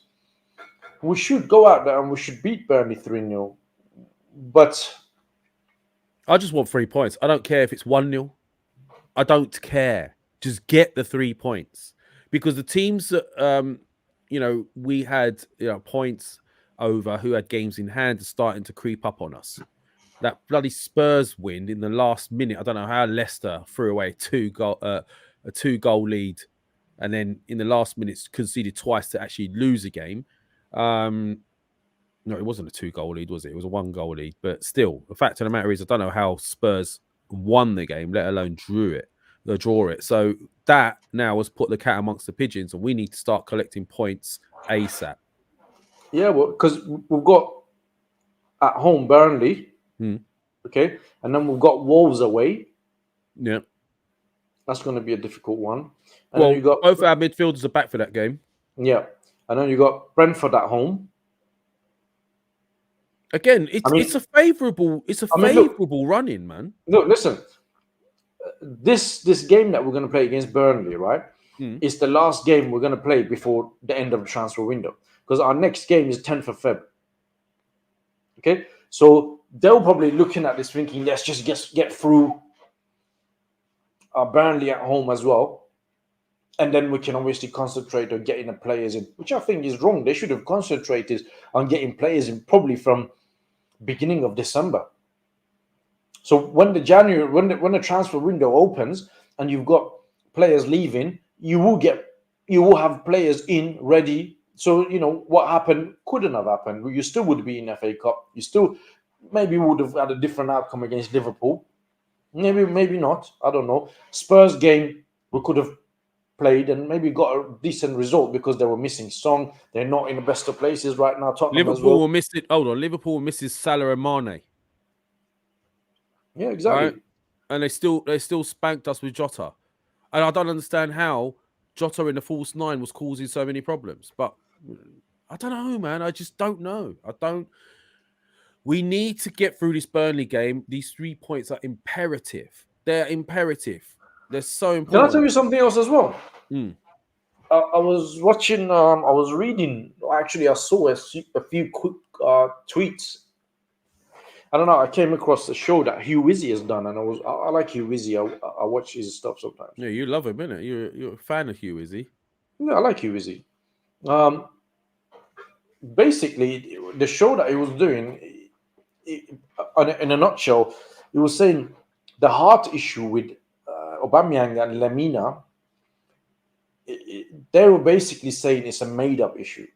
We should go out there and we should beat Burnley 3-0. But I just want 3 points. I don't care if it's 1-0. I don't care. Just get the 3 points. Because the teams that we had points over, who had games in hand, are starting to creep up on us. That bloody Spurs win in the last minute. I don't know how Leicester threw away a two-goal lead, and then in the last minutes conceded twice to actually lose a game. No, it wasn't a 2-goal lead, was it? It was a 1-goal lead. But still, the fact of the matter is, I don't know how Spurs won the game, let alone draw it. So that now has put the cat amongst the pigeons, and we need to start collecting points ASAP. Yeah, well, because we've got at home Burnley, okay, and then we've got Wolves away. Yeah, that's going to be a difficult one. And then you got both our midfielders are back for that game. Yeah, and then you got Brentford at home. Again, it's a favourable run-in, man. Look, listen, this game that we're going to play against Burnley, right, is the last game we're going to play before the end of the transfer window, because our next game is 10th of Feb. Okay, so they'll probably looking at this thinking, let's just get through Burnley at home as well, and then we can obviously concentrate on getting the players in, which I think is wrong. They should have concentrated on getting players in probably from beginning of December. So when the transfer window opens and you've got players leaving, you will have players in ready. So what happened couldn't have happened. You still would be in FA Cup. You still maybe would have had a different outcome against Liverpool. Maybe not. I don't know. Spurs game we could have played and maybe got a decent result because they were missing Song. They're not in the best of places right now. Tottenham Liverpool will miss it. Hold on, Liverpool misses Salah and Mane. Yeah, exactly. Right? And they still spanked us with Jota, and I don't understand how Jota in the false 9 was causing so many problems. But I don't know, man. I just don't know. We need to get through this Burnley game. These 3 points are imperative. They're imperative. They're so important. Can I tell you something else as well? I was watching. I was reading. Actually, I saw a few quick tweets. I don't know. I came across a show that Hugh Wizzy has done, and I like Hugh Wizzy. I watch his stuff sometimes. Yeah, you love him, innit? You're a fan of Hugh Wizzy. Yeah, I like Hugh Wizzy. Basically, the show that he was doing, in a nutshell, he was saying the heart issue with Aubameyang and Lamina. They were basically saying it's a made-up issue.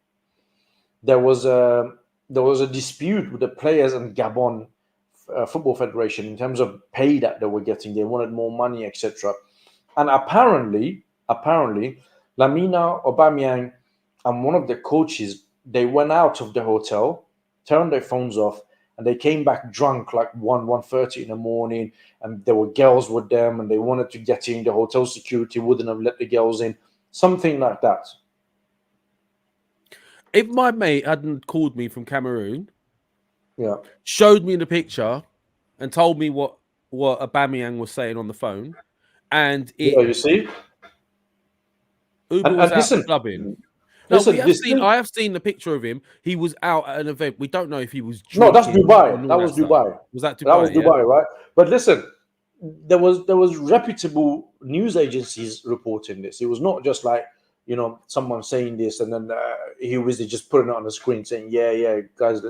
There was a dispute with the players and Gabon Football Federation in terms of pay that they were getting. They wanted more money, etc. And apparently, Lamina, Aubameyang, and one of the coaches, they went out of the hotel, turned their phones off, and they came back drunk like 1:30 in the morning, and there were girls with them, and they wanted to get in. The hotel security wouldn't have let the girls in. Something like that. If my mate hadn't called me from Cameroon, showed me the picture, and told me what Aubameyang was saying on the phone, and you see, Uber was out clubbing. No, I have seen the picture of him. He was out at an event. We don't know if he was drinking. No, that's Dubai. That was Dubai. Was that Dubai? That was Dubai, right? But listen, there was reputable news agencies reporting this. It was not just like someone saying this and then he was just putting it on the screen saying, yeah, guys.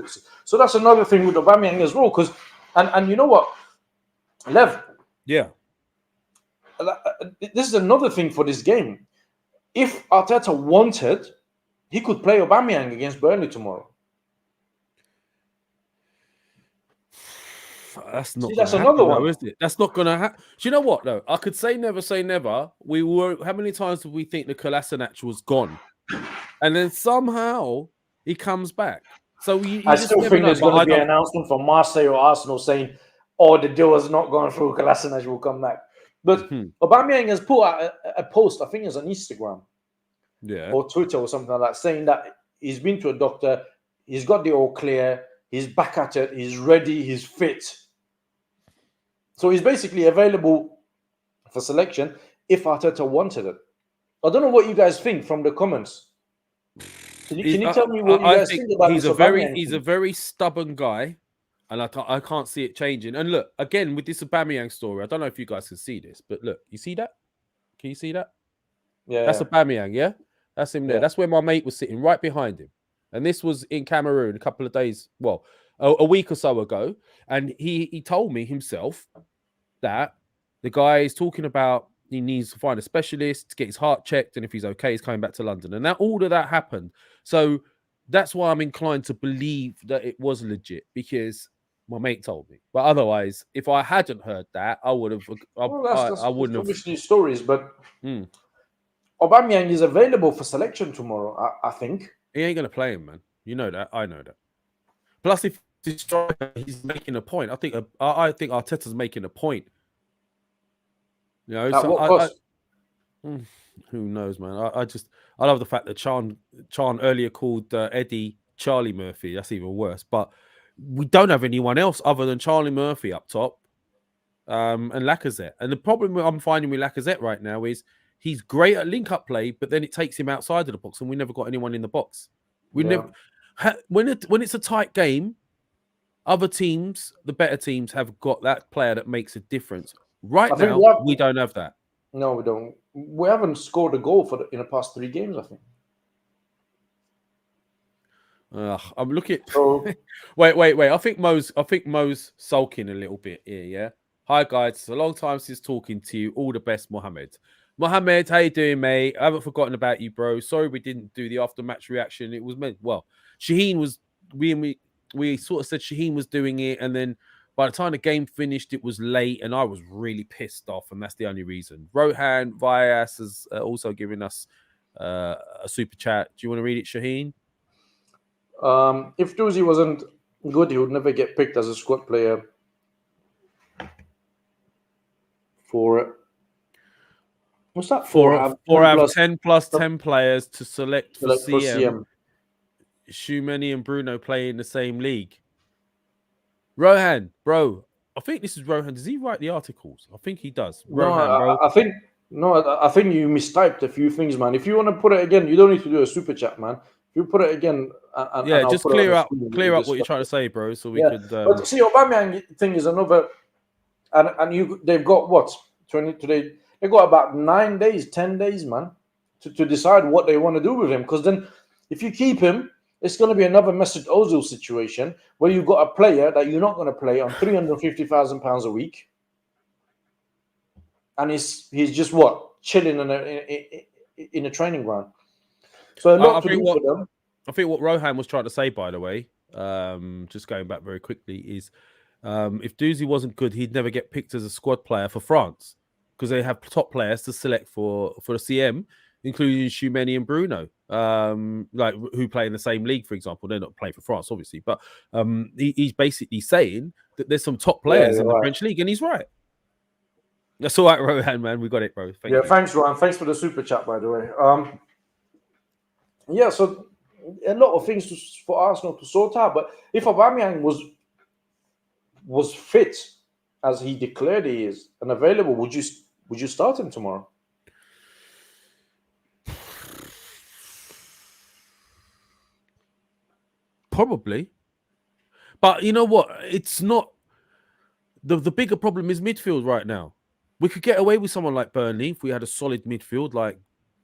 So that's another thing with Aubameyang as well. Because and you know what, Lev? Yeah. This is another thing for this game. If Arteta wanted, he could play Aubameyang against Burnley tomorrow. That's not. That's another one, is it? That's not going to happen. Do you know what? though? I could say never say never. We were. How many times did we think the Kolasinac was gone, and then somehow he comes back? So I still think there's going to be an announcement from Marseille or Arsenal saying, "Oh, the deal has not gone through. Kolasinac will come back." But Aubameyang has put out a post. I think it's on Instagram, or Twitter or something like that, saying that he's been to a doctor. He's got the all clear. He's back at it. He's ready. He's fit. So he's basically available for selection. if Arteta wanted it. I don't know what you guys think from the comments. Can you tell me what you guys think about he's this he's thing? a very stubborn guy, and I can't see it changing. And look, again with this Aubameyang story, I don't know if you guys can see this, but look, you see that? Can you see that? Yeah, That's Aubameyang, yeah? That's him there. Yeah. That's where my mate was sitting, right behind him. And this was in Cameroon a couple of days, well, a week or so ago. And he told me himself that the guy is talking about he needs to find a specialist to get his heart checked, and if he's okay, he's coming back to London. And that all of that happened. So that's why I'm inclined to believe that it was legit, because my mate told me. But otherwise, if I hadn't heard that, I would have. I wouldn't have. Obviously stories, but Aubameyang is available for selection tomorrow. I think He ain't going to play him, man. You know that. I know that. Plus, if he's striker, he's making a point. I think Arteta's making a point. You know, at what cost? Who knows, man? I love the fact that Chan earlier called Eddie Charlie Murphy. That's even worse. But we don't have anyone else other than Charlie Murphy up top, and Lacazette. And the problem I'm finding with Lacazette right now is he's great at link-up play, but then it takes him outside of the box, and we never got anyone in the box. Never when it's a tight game. Other teams, the better teams, have got that player that makes a difference. Right now, we don't have that. No, we don't. We haven't scored a goal in the past 3 games, I think. I'm looking. So... wait. I think Mo's sulking a little bit here. Yeah. Hi guys, it's a long time since talking to you. All the best, Mohammed. Mohammed, how you doing, mate? I haven't forgotten about you, bro. Sorry we didn't do the after-match reaction. It was meant. Well, Shaheen was. We sort of said Shaheen was doing it, and then by the time the game finished, it was late, and I was really pissed off, and that's the only reason. Rohan Vyas has also given us a super chat. Do you want to read it, Shaheen? If Tuzi wasn't good, he would never get picked as a squad player for... What's that? 4 out of 10 plus 10 players to select for CM. Shumeni and Bruno play in the same league. Rohan, bro, I think this is Rohan. Does he write the articles? I think he does. Rohan, bro. I think you mistyped a few things, man. If you want to put it again, you don't need to do a super chat, man. If you put it again, just clear up what you're trying to say, bro, so we could. But see, Aubameyang thing is another, and they've got what 20 today. They got about 9 days, 10 days, man, to decide what they want to do with him. Because then, if you keep him, it's going to be another Mesut Ozil situation where you've got a player that you're not going to play on £350,000 a week, and he's just chilling in a training ground. So a lot to do for them. I think what Rohan was trying to say, by the way, just going back very quickly, is if Doozy wasn't good, he'd never get picked as a squad player for France, because they have top players to select for the CM, including Shumeni and Bruno, like who play in the same league, for example. They're not playing for France, obviously, but he's basically saying that there's some top players in the French league, and he's right. That's all right, Rohan, man. We got it, bro. Thank you. Thanks, Rohan. Thanks for the super chat, by the way. So a lot of things for Arsenal to sort out. But if Aubameyang was fit, as he declared he is, and available, would you start him tomorrow? Probably. But you know what? It's not... The bigger problem is midfield right now. We could get away with someone like Burnley if we had a solid midfield, like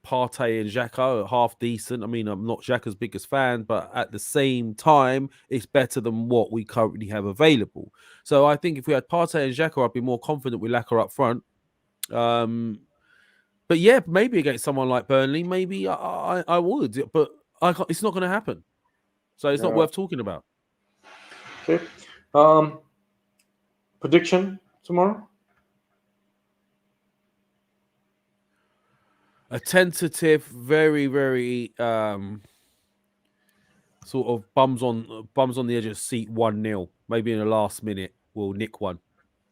Partey and Xhaka are half decent. I mean, I'm not Xhaka's biggest fan, but at the same time, it's better than what we currently have available. So I think if we had Partey and Xhaka, I'd be more confident with Lacazette up front. But yeah, maybe against someone like Burnley, maybe I would, but it's not going to happen. So it's not worth talking about. Okay. Prediction tomorrow? A tentative, very, very sort of bums on the edge of the seat 1-0. Maybe in the last minute we'll nick one.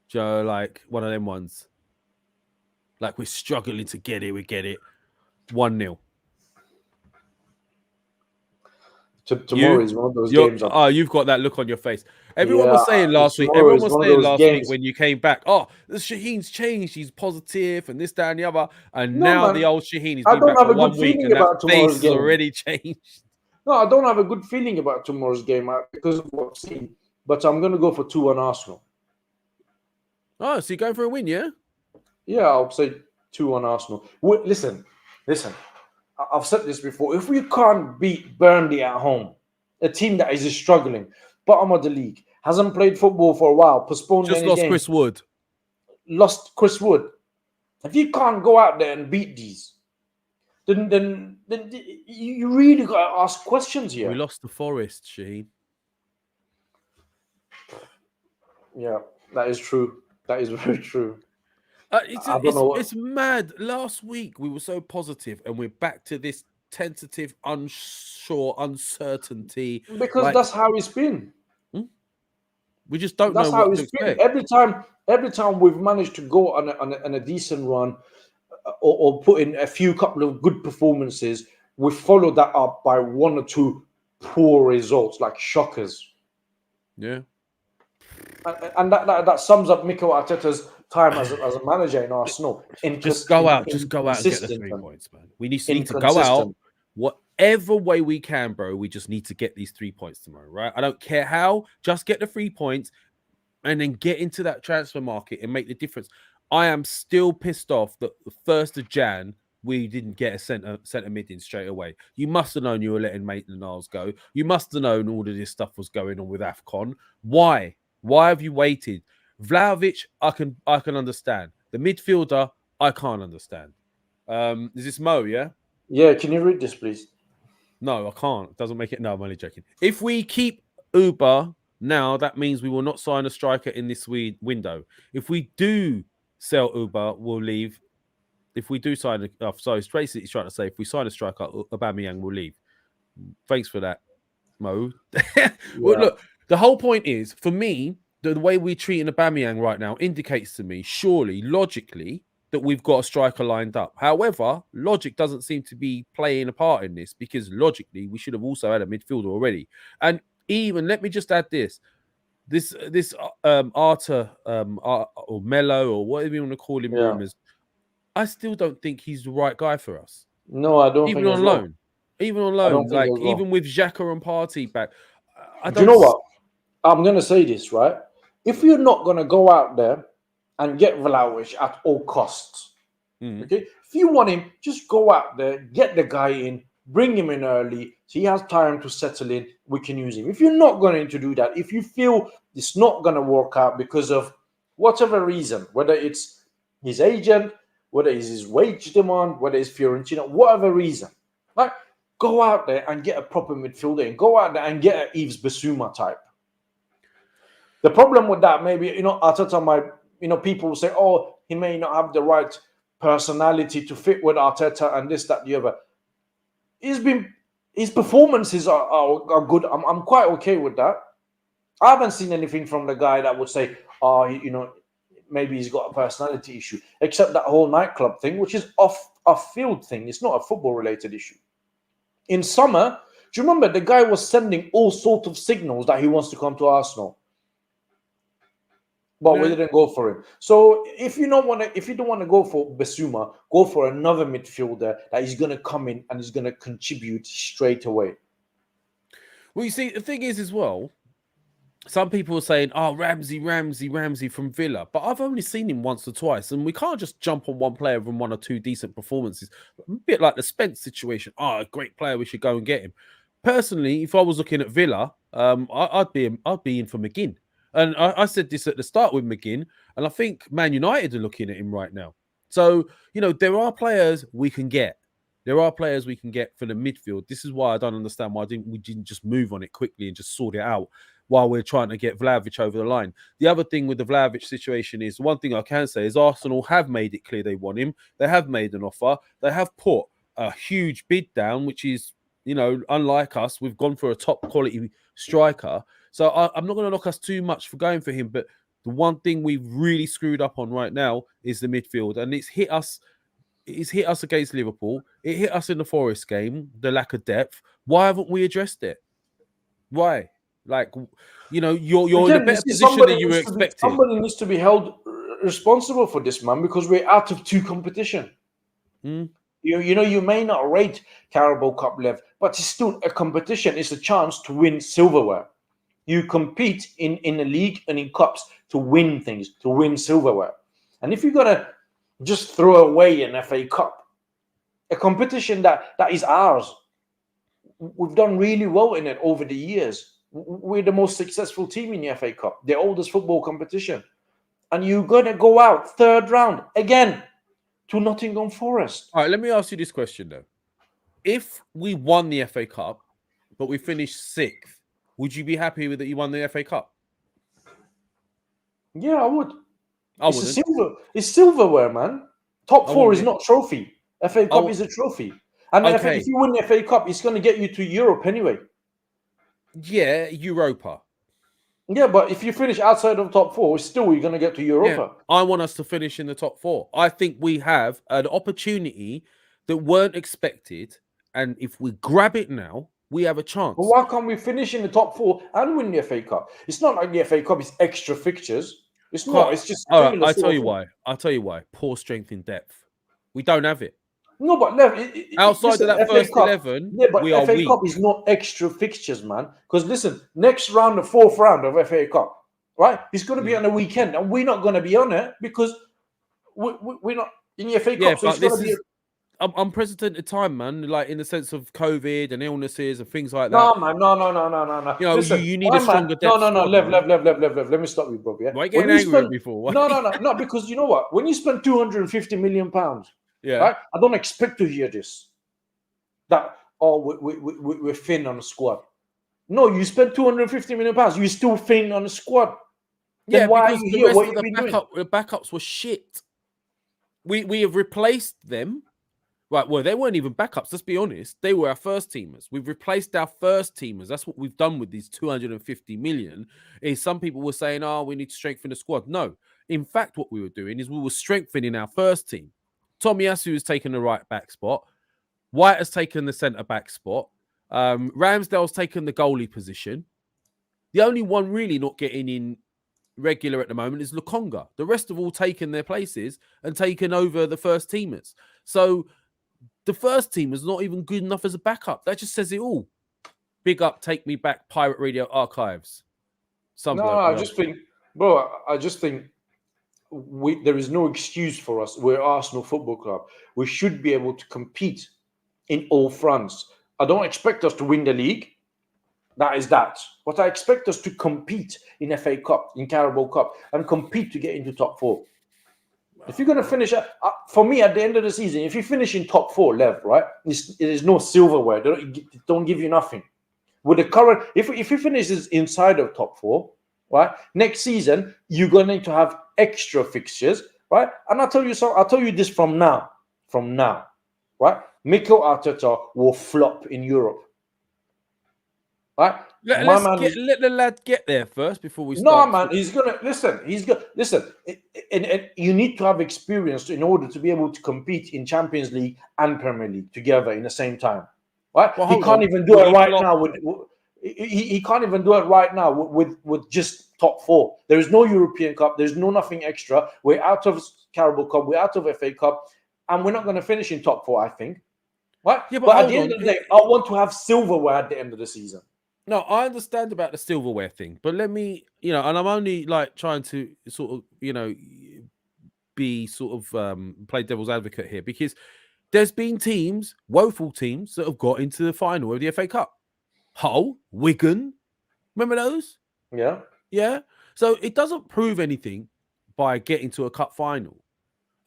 Joe, like one of them ones. Like we're struggling to get it, we get it. 1-0. Tomorrow is one of those games. You've got that look on your face. Everyone Yeah, was saying last week. tomorrow Everyone is was one of saying those last week games. when you came back. Oh, the Shaheen's changed. He's positive, and this, that, and the other. And No, now man, the old Shaheen has I been don't back have for a 1 good week, feeling and that about tomorrow's face has game. already changed. No, I don't have a good feeling about tomorrow's game because of what I've seen. But I'm going to go for 2-1 Arsenal. Oh, so you're going for a win, yeah? Yeah, I'll say 2-1 Arsenal. Listen. I've said this before. If we can't beat Burnley at home, a team that is struggling, bottom of the league, hasn't played football for a while, postponed Just many lost games, Chris Wood. lost Chris Wood. If you can't go out there and beat these, then you really got to ask questions here. We lost the Forest, Shaheen. Yeah, that is true. That is very true. It's mad. Last week we were so positive, and we're back to this tentative, unsure, uncertainty. Because that's how it's been. We just don't That's know how what to it's been. expect. Every time we've managed to go on a decent run or put in a couple of good performances, we follow that up by 1 or 2 poor results, like shockers. Yeah. And that sums up Mikel Arteta's time as a manager in Arsenal. Just go out and get the 3 points, man. We need to go out whatever way we can, bro. We just need to get these 3 points tomorrow, right? I don't care how. Just get the 3 points and then get into that transfer market and make the difference. I am still pissed off that the 1st of Jan we didn't get a centre mid in straight away. You must have known you were letting Maitland-Niles go. You must have known all of this stuff was going on with AFCON. Why? Why have you waited? Vlahovic, I can understand. The midfielder, I can't understand. Is this Mo, yeah? Yeah, can you read this, please? No, I can't. It doesn't make it. No, I'm only joking. If we keep Uber now, that means we will not sign a striker in this window. If we do sell Uber, we'll leave. If we do sign sorry, basically he's trying to say if we sign a striker, Aubameyang will leave. Thanks for that, Mo. Well, look, the whole point is, for me, the way we're treating Aubameyang right now indicates to me, surely, logically, that we've got a striker lined up. However, logic doesn't seem to be playing a part in this, because logically, we should have also had a midfielder already. And even, let me just add this Arta or Mello, or whatever you want to call him, rumors, I still don't think he's the right guy for us. No, I don't even think on loan. Even on loan, like even with Xhaka and Partey back. Do you know what? I'm going to say this, right? If you're not going to go out there and get Vlahovic at all costs, okay? If you want him, just go out there, get the guy in, bring him in early, so he has time to settle in. We can use him. If you're not going to do that, if you feel it's not going to work out because of whatever reason, whether it's his agent, whether it's his wage demand, whether it's Fiorentina, whatever reason, right? Go out there and get a proper midfielder and go out there and get an Yves Bissouma type. The problem with that, maybe, Arteta might, people will say, oh, he may not have the right personality to fit with Arteta and this, that, the other. His performances are good. I'm quite okay with that. I haven't seen anything from the guy that would say, maybe he's got a personality issue, except that whole nightclub thing, which is off-field thing. It's not a football-related issue. In summer, do you remember the guy was sending all sorts of signals that he wants to come to Arsenal? But we didn't go for him. So if you don't want to go for Bissouma, go for another midfielder that is going to come in and is going to contribute straight away. Well, you see, the thing is as well, some people are saying, oh, Ramsey from Villa. But I've only seen him once or twice. And we can't just jump on one player from 1 or 2 decent performances. A bit like the Spence situation. Oh, a great player, we should go and get him. Personally, if I was looking at Villa, I'd be in for McGinn. And I said this at the start with McGinn. And I think Man United are looking at him right now. So, there are players we can get. There are players we can get for the midfield. This is why I don't understand why we didn't just move on it quickly and just sort it out while we're trying to get Vlahovic over the line. The other thing with the Vlahovic situation is, one thing I can say is Arsenal have made it clear they want him. They have made an offer. They have put a huge bid down, which is, unlike us, we've gone for a top quality striker. So I'm not going to knock us too much for going for him. But the one thing we've really screwed up on right now is the midfield. And it's hit us against Liverpool. It hit us in the Forest game, the lack of depth. Why haven't we addressed it? Why? Like, you're in a Again, better you see, position than you were expecting. somebody needs to be held responsible for this, man, because we're out of 2 competition. You may not rate Carabao Cup left, but it's still a competition. It's a chance to win silverware. You compete in a league and in cups to win things, to win silverware. And if you're gonna just throw away an FA Cup, a competition that is ours, we've done really well in it over the years. We're the most successful team in the FA Cup, the oldest football competition. And you're gonna go out 3rd round again to Nottingham Forest. All right, let me ask you this question though. If we won the FA Cup, but we finished 6th, would you be happy with that you won the FA Cup? Yeah, I would. It's silverware, man. Top 4 is not trophy. FA Cup is a trophy. And if you win the FA Cup, it's going to get you to Europe anyway. Yeah, Europa. Yeah, but if you finish outside of top 4, still you're going to get to Europa. Yeah, I want us to finish in the top 4. I think we have an opportunity that weren't expected. And if we grab it now, we have a chance. But why can't we finish in the top 4 and win the FA Cup? It's not like the FA Cup is extra fixtures. It's not. It's just. All right, I'll tell you why. I'll tell you why. Poor strength in depth. We don't have it. No, but outside of that first 11, we are weak. FA Cup is not extra fixtures, man. Because listen, next round, the 4th round of FA Cup, right? It's going to be on the weekend, and we're not going to be on it because we're not in the FA Cup. Yeah, so but this is unprecedented time, man. Like in the sense of COVID and illnesses and things like that. No, man, no. You know, listen, you need a stronger depth. No. Lev. Let me stop you, bro. Yeah. Why are you getting angry before? No. Because you know what? When you spend £250 million. Yeah. Right? I don't expect to hear this. That we're thin on the squad. No, you spent £250 million. You're still thin on the squad. Then why are you here? What have you been doing? The backups were shit. We have replaced them. Right, well, they weren't even backups. Let's be honest. They were our first teamers. We've replaced our first teamers. That's what we've done with these 250 million. Is some people were saying, "Oh, we need to strengthen the squad." No, in fact, what we were doing is we were strengthening our first team. Tomiyasu has taken the right back spot. White has taken the centre back spot. Ramsdale's taken the goalie position. The only one really not getting in regular at the moment is Lukonga. The rest have all taken their places and taken over the first teamers. So the first team is not even good enough as a backup. That just says it all. Big up, take me back, Pirate Radio Archives. I just think there is no excuse for us. We're Arsenal Football Club. We should be able to compete in all fronts. I don't expect us to win the league. That is that. But I expect us to compete in FA Cup, in Carabao Cup, and compete to get into top 4. If you're going to finish, for me, at the end of the season, if you finish in top 4, Lev, right, there's no silverware. They don't give you nothing. With the current, if you finish inside of top 4, right, next season you're going to need to have extra fixtures, right? And I'll tell you this from now, right? Mikel Arteta will flop in Europe, right? Let the lad get there first before we No, start. man, he's gonna listen. And you need to have experience in order to be able to compete in Champions League and Premier League together in the same time, right? Well, he can't even do it right now. He can't even do it right now with just top 4. There is no European Cup. There's nothing extra. We're out of Carabao Cup. We're out of FA Cup, and we're not going to finish in top 4. I think, right? Yeah, but at the end of the day, I want to have silverware at the end of the season. No, I understand about the silverware thing, but let me, and I'm only like trying to sort of, be sort of play devil's advocate here, because there's been teams, woeful teams, that have got into the final of the FA Cup. Hull, Wigan, remember those? Yeah. Yeah. So it doesn't prove anything by getting to a cup final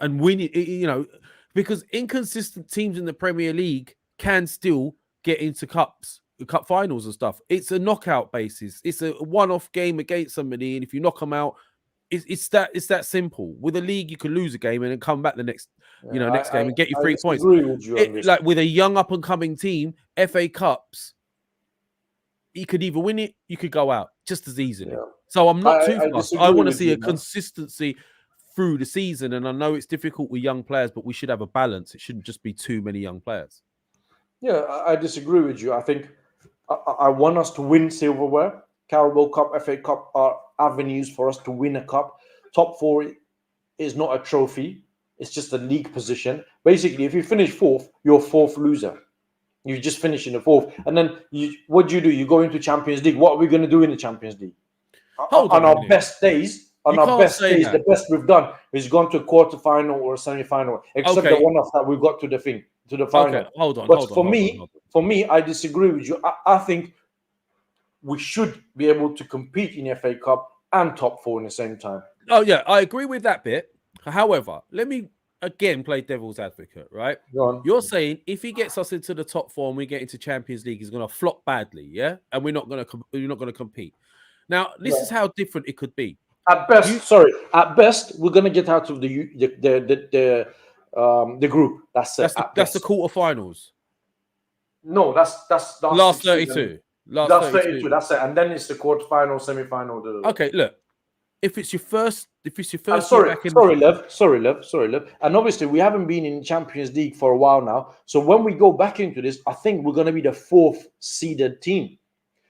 and winning, because inconsistent teams in the Premier League can still get into cup finals and stuff. It's a knockout basis. It's a one-off game against somebody, and if you knock them out, it's that simple. With a league, you can lose a game and then come back the next game and get your 3 points. Like with a young up-and-coming team, FA Cups, you could either win it, you could go out just as easily. Yeah. So I'm not too fussed. I want to see a consistency through the season, and I know it's difficult with young players, but we should have a balance. It shouldn't just be too many young players. Yeah, I disagree with you. I think I want us to win silverware. Carabao Cup, FA Cup are avenues for us to win a cup. Top four is not a trophy. It's just a league position. Basically, if you finish fourth, you're fourth loser. You just finish in the fourth. And then what do? You go into Champions League. What are we going to do in the Champions League? On our best days, the best we've done is gone to a quarter-final or a semi-final, except the one of that we got to the final. Okay, hold on. But for me, I disagree with you. I think we should be able to compete in the FA Cup and top four in the same time. Oh, yeah, I agree with that bit. However, let me again play devil's advocate, right? You're saying if he gets us into the top four and we get into Champions League, he's going to flop badly, yeah? And we're not going to compete. Now, this is how different it could be. At best, we're going to get out of the group. That's it. That's the quarterfinals. No, that's last 32. Last 32. That's it. And then it's the quarterfinal, semi-final. Okay, look. If it's your first, sorry, Lev. And obviously, we haven't been in Champions League for a while now. So when we go back into this, I think we're going to be the fourth seeded team.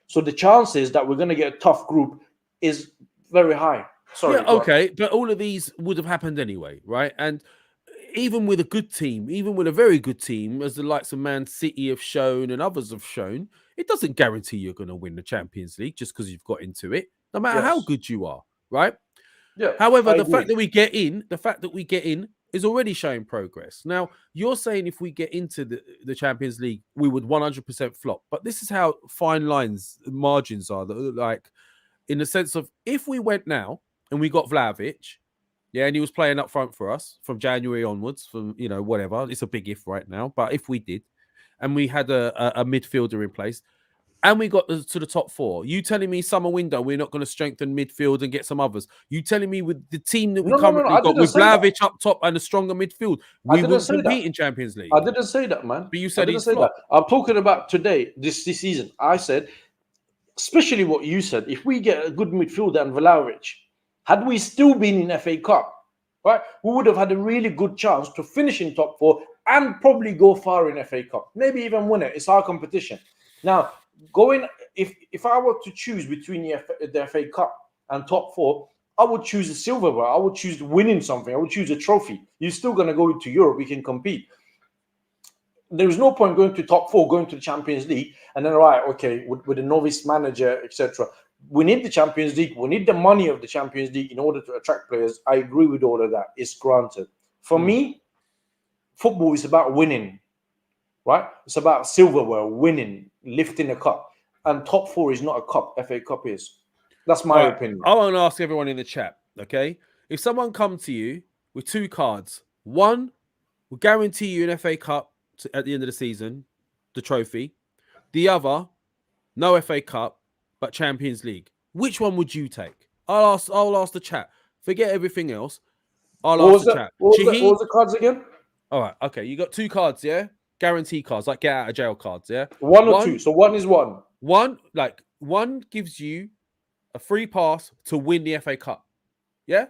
So the chances that we're going to get a tough group is very high. Sorry. Yeah, okay, but all of these would have happened anyway, right? And even with a good team, even with a very good team, as the likes of Man City have shown and others have shown, it doesn't guarantee you're going to win the Champions League just because you've got into it, no matter how good you are, right? Yeah. However, the fact that we get in is already showing progress. Now, you're saying if we get into the Champions League, we would 100% flop. But this is how fine margins are, like in the sense of if we went now and we got Vlahovic, yeah, and he was playing up front for us from January onwards, from whatever. It's a big if right now, but if we did, and we had a midfielder in place, and we got to the top four, you telling me summer window we're not going to strengthen midfield and get some others? You telling me with the team that we currently got with Vlahovic up top and a stronger midfield, we will compete in Champions League? I didn't say that, man. But you said he's flop. I'm talking about today, this season. I said, especially what you said, if we get a good midfielder and Vlahovic, had we still been in FA Cup, right, we would have had a really good chance to finish in top four and probably go far in FA Cup. Maybe even win it. It's our competition. Now, if I were to choose between the FA Cup and top four, I would choose a silverware. I would choose winning something. I would choose a trophy. You're still going to go into Europe. We can compete. There is no point going to top four, going to the Champions League, and then with a novice manager, etc. We need the Champions League. We need the money of the Champions League in order to attract players. I agree with all of that. It's granted. For me, football is about winning, right? It's about silverware, winning, lifting a cup. And top four is not a cup. FA Cup is. That's my opinion. I want to ask everyone in the chat, okay? If someone comes to you with two cards, one will guarantee you an FA Cup at the end of the season, the trophy. The other, no FA Cup, but Champions League. Which one would you take? I'll ask the chat. Forget everything else. I'll ask the chat. What was the cards again? All right, okay. You got two cards, yeah? Guarantee cards, like get out of jail cards, yeah? One or two. So one is one. One gives you a free pass to win the FA Cup. Yeah?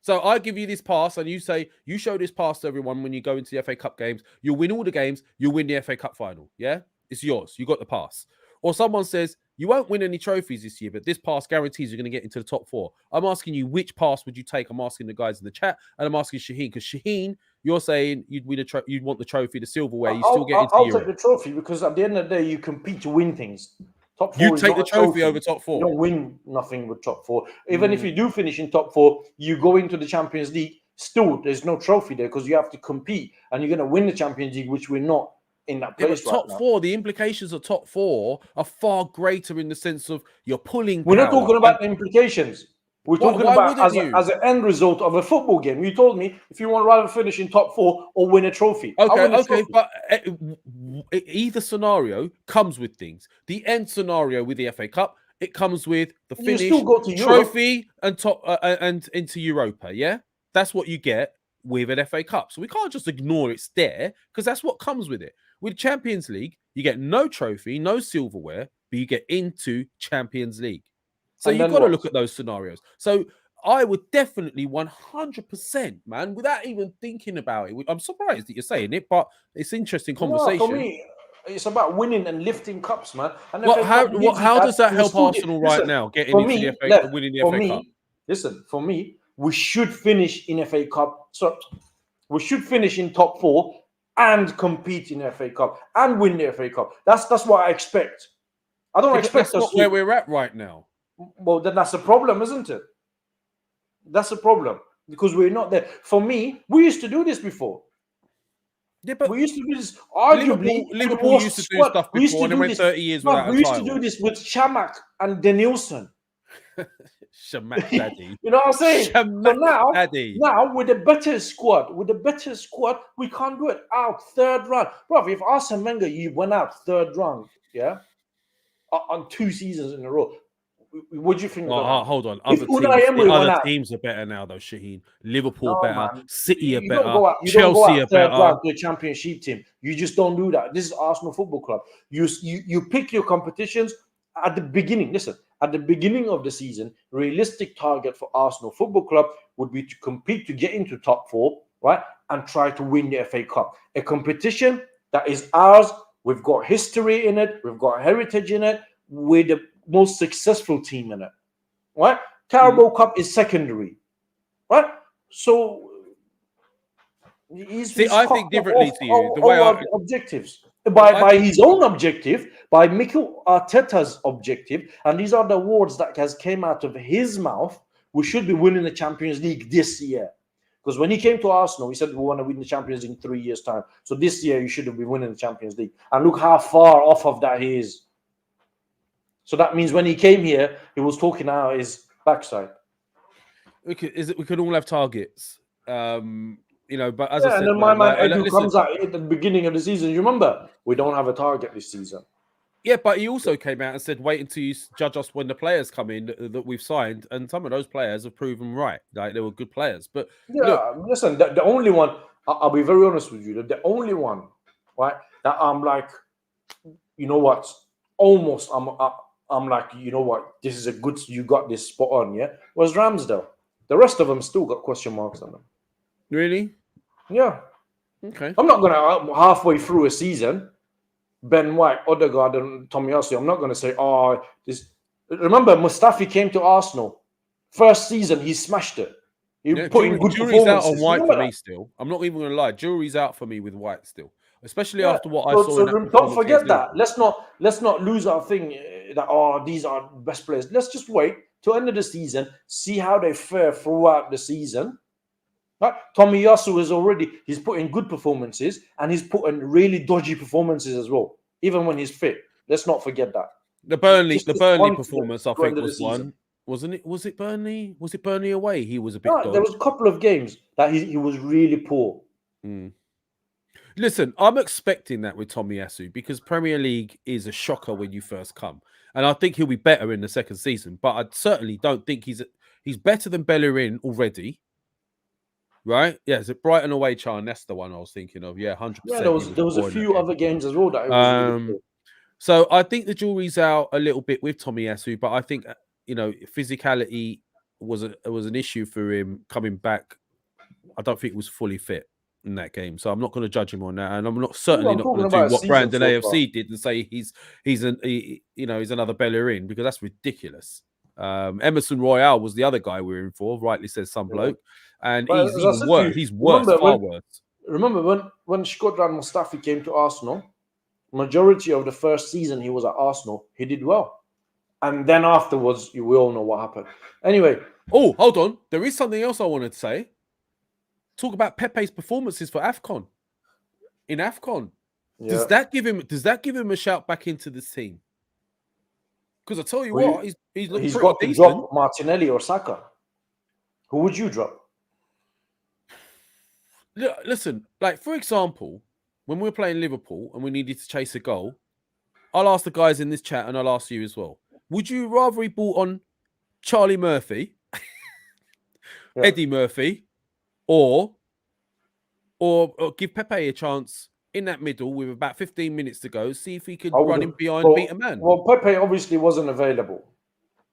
So I give you this pass and you say, you show this pass to everyone when you go into the FA Cup games. You'll win all the games. You'll win the FA Cup final. Yeah? It's yours. You got the pass. Or someone says, you won't win any trophies this year, but this pass guarantees you're going to get into the top four. I'm asking you, which pass would you take? I'm asking the guys in the chat, and I'm asking Shaheen, because Shaheen, you're saying you'd want the trophy, the silverware. You still get into Europe. I'll take the trophy because at the end of the day, you compete to win things. Top four. You take the trophy over top four. You don't win nothing with top four. Even if you do finish in top four, you go into the Champions League. Still, there's no trophy there because you have to compete, and you're going to win the Champions League, which we're not in that place right now. Top four, the implications of top four are far greater in the sense of you're pulling. We're not talking about the implications. We're talking about as an end result of a football game. You told me if you want to rather finish in top four or win a trophy. Okay, but either scenario comes with things. The end scenario with the FA Cup, it comes with the finish, trophy, and top and into Europa. Yeah, that's what you get with an FA Cup. So we can't just ignore it's there because that's what comes with it. With Champions League, you get no trophy, no silverware, but you get into Champions League. So you've got to look at those scenarios. So I would definitely 100%, man, without even thinking about it. I'm surprised that you're saying it, but it's interesting conversation. No, for me, It's about winning and lifting cups, man. And How does that help Arsenal now, getting into the FA Cup, winning the FA Cup? Listen, for me, we should finish in FA Cup. So we should finish in top 4 and compete in the FA Cup and win the FA Cup. That's what I expect. I don't expect that's not where we're at right now. Well, then that's a problem, isn't it? That's a problem because we're not there. For me, we used to do this before. Yeah, but we used to do this. Arguably, Liverpool used to do stuff before, and they went 30 years without a title. We used to do this with Shamak and Denilson. Shamak Daddy. You know what I'm saying? Shamak Daddy. Now with a better squad, we can't do it. Out third round, bro. If Arsene Wenger, you went out third round, yeah, on 2 seasons in a row. What do you think? Hold on. Other teams are better now, though. Shaheen, Liverpool better, man. City are better, Chelsea are better. To a championship team, you just don't do that. This is Arsenal Football Club. You pick your competitions at the beginning. Listen, at the beginning of the season, realistic target for Arsenal Football Club would be to compete to get into top 4, right, and try to win the FA Cup. A competition that is ours. We've got history in it. We've got heritage in it. We're the most successful team in it, right? Carabao Cup is secondary, right? So I think differently to you. The way objectives by his own objective, by Mikel Arteta's objective, and these are the awards that has came out of his mouth. We should be winning the Champions League this year, because when he came to Arsenal, he said we want to win the Champions League in 3 years' time. So this year you should be winning the Champions League, and look how far off of that he is. So that means when he came here, he was talking out his backside. We could all have targets, But as I said, and then my man Edu comes out at the beginning of the season. You remember, we don't have a target this season. Yeah, but he also came out and said, "Wait until you judge us when the players come in that we've signed." And some of those players have proven right; like they were good players. But listen, the only one I'll be very honest with you. The only one, right, that I'm like, you know what? Almost, I'm like, you know what? This is a good. You got this spot on, yeah. Was Ramsdale? The rest of them still got question marks on them. Really? Yeah. Okay. I'm not gonna halfway through a season, Ben White, Odegaard, and Tomiyasu. I'm not gonna say, this. Remember, Mustafi came to Arsenal. First season, he smashed it. He put in good jury's out on performances. White for me still. I'm not even gonna lie. Jury's out for me with White still. Especially after what I saw. Don't forget that. Let's not lose our thing that these are best players. Let's just wait till end of the season, see how they fare throughout the season. Right? Tomiyasu he's put in good performances and he's put in really dodgy performances as well, even when he's fit. Let's not forget that. The Burnley performance, I think, was one. Wasn't it? Was it Burnley? Was it Burnley away? He was a bit dodgy. There was a couple of games that he was really poor. Listen, I'm expecting that with Tomiyasu because Premier League is a shocker when you first come. And I think he'll be better in the second season. But I certainly don't think he's better than Bellerin already. Right? Yeah, is it Brighton away, Chan? That's the one I was thinking of. Yeah, 100%. Yeah, there was a few other games as well that it was really so I think the jury's out a little bit with Tomiyasu, but I think physicality was an issue for him coming back. I don't think he was fully fit in that game, so I'm not going to judge him on that, and I'm not going to do what Brandon AFC did and say he's another Bellerin, because that's ridiculous. Emerson Royale was the other guy we were in for, rightly says some bloke, and he's even worse. He's worse, far worse. Remember when Shkodran Mustafi came to Arsenal, majority of the first season he was at Arsenal, he did well, and then afterwards we all know what happened. Anyway, hold on, there is something else I wanted to say. Talk about Pepe's performances for AFCON. In AFCON, does that give him a shout back into this team? Because I tell you what, he's got to drop Martinelli or Saka. Who would you drop? Listen, like for example, when we were playing Liverpool and we needed to chase a goal, I'll ask the guys in this chat and I'll ask you as well. Would you rather he brought on Charlie Murphy, Eddie Murphy, or give Pepe a chance in that middle with about 15 minutes to go, see if he could run him behind, beat a man? Well, Pepe obviously wasn't available,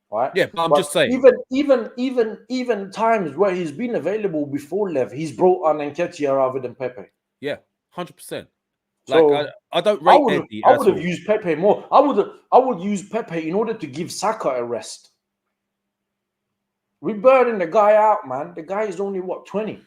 right? Yeah, but I'm just saying. Even times where he's been available before Lev, he's brought on Nketiah rather than Pepe. Yeah, 100%. So I don't rate Eddie I at would have all. used Pepe more. I would use Pepe in order to give Saka a rest. We're burning the guy out, man. The guy is only 20.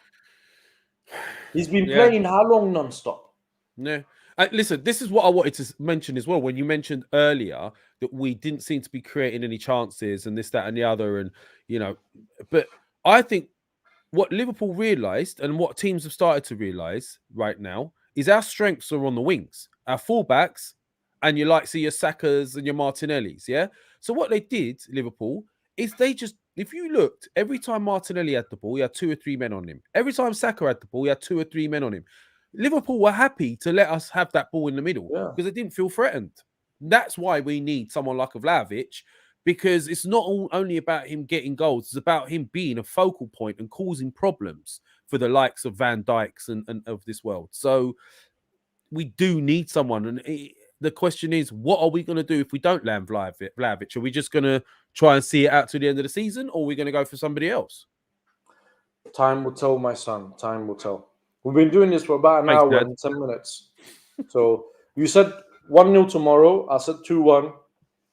He's been playing how long non-stop? Yeah. Listen, this is what I wanted to mention as well. When you mentioned earlier that we didn't seem to be creating any chances and this, that, and the other, and but I think what Liverpool realised and what teams have started to realise right now is our strengths are on the wings, our fullbacks, and your Sakas and your Martinellis. Yeah. So what they did, Liverpool, is they just, if you looked, every time Martinelli had the ball, he had 2 or 3 men on him. Every time Saka had the ball, he had 2 or 3 men on him. Liverpool were happy to let us have that ball in the middle because they didn't feel threatened. That's why we need someone like Vlahovic, because it's not only about him getting goals, it's about him being a focal point and causing problems for the likes of Van Dijks and of this world. So we do need someone. And the question is, what are we going to do if we don't land Vlahovic? Are we just going to try and see it out to the end of the season, or are we going to go for somebody else? Time will tell, my son. Time will tell. We've been doing this for about an hour and 10 minutes. So you said 1-0 tomorrow. I said 2-1.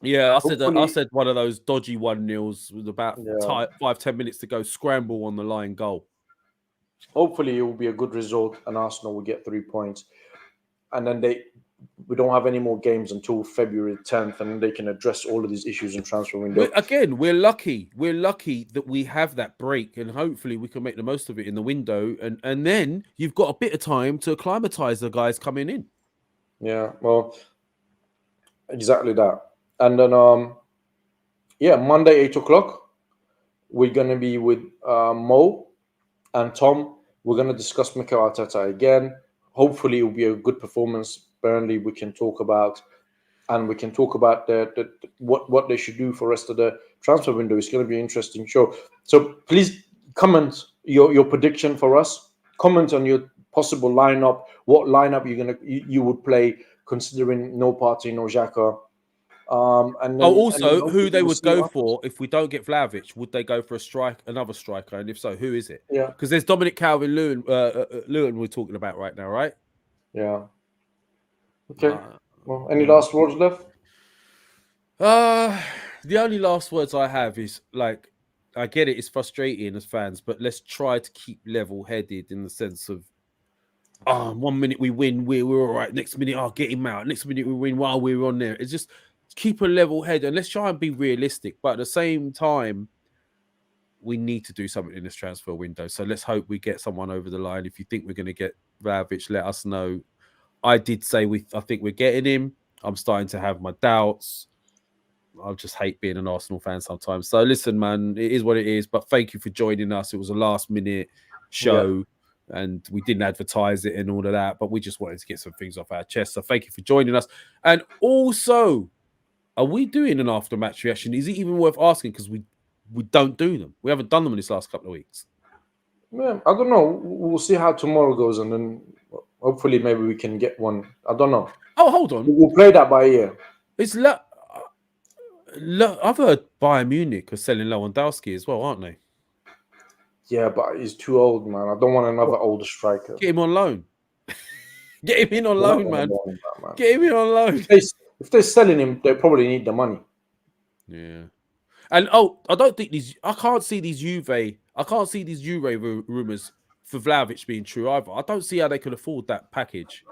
Yeah, I said one of those dodgy 1-0s with about 5-10 minutes to go, scramble on the line goal. Hopefully it will be a good result and Arsenal will get 3 points. And then we don't have any more games until February 10th, and they can address all of these issues in transfer window. We're lucky. We're lucky that we have that break, and hopefully we can make the most of it in the window. And then you've got a bit of time to acclimatise the guys coming in. Yeah, well, exactly that. And then, Monday, 8 o'clock, we're going to be with Mo and Tom. We're going to discuss Mikel Arteta again. Hopefully, it will be a good performance. Burnley, we can talk about, and we can talk about what they should do for the rest of the transfer window. It's going to be an interesting show. So please comment your prediction for us. Comment on your possible lineup. What lineup you would play, considering no Partey, no Xhaka. And then, who they would go for if we don't get Vlahovic? Would they go for another striker? And if so, who is it? Yeah, because there's Dominic Calvert-Lewin we're talking about right now, right? Yeah. Okay. Well, any last words left? The only last words I have is, like, I get it, it's frustrating as fans, but let's try to keep level-headed in the sense of, 1 minute we win, we're all right. Next minute, get him out. Next minute we win while we're on there. It's just keep a level head and let's try and be realistic. But at the same time, we need to do something in this transfer window. So let's hope we get someone over the line. If you think we're going to get Vlahovic, let us know. I did say I think we're getting him. I'm starting to have my doubts. I just hate being an Arsenal fan sometimes. So listen, man, it is what it is. But thank you for joining us. It was a last-minute show, and we didn't advertise it and all of that. But we just wanted to get some things off our chest. So thank you for joining us. And also, are we doing an after-match reaction? Is it even worth asking? Because we don't do them. We haven't done them in this last couple of weeks. Yeah, I don't know. We'll see how tomorrow goes, and then hopefully maybe we can get one. I don't know. Oh, hold on. We'll play that by ear. It's I've heard Bayern Munich are selling Lewandowski as well, aren't they? Yeah, but he's too old, man. I don't want another older striker. Get him on loan. Get him in on loan, man. Get him in on loan. If they're selling him, they probably need the money. Yeah. And I don't think I can't see these Juve rumors for Vlahovic being true either. I don't see how they could afford that package.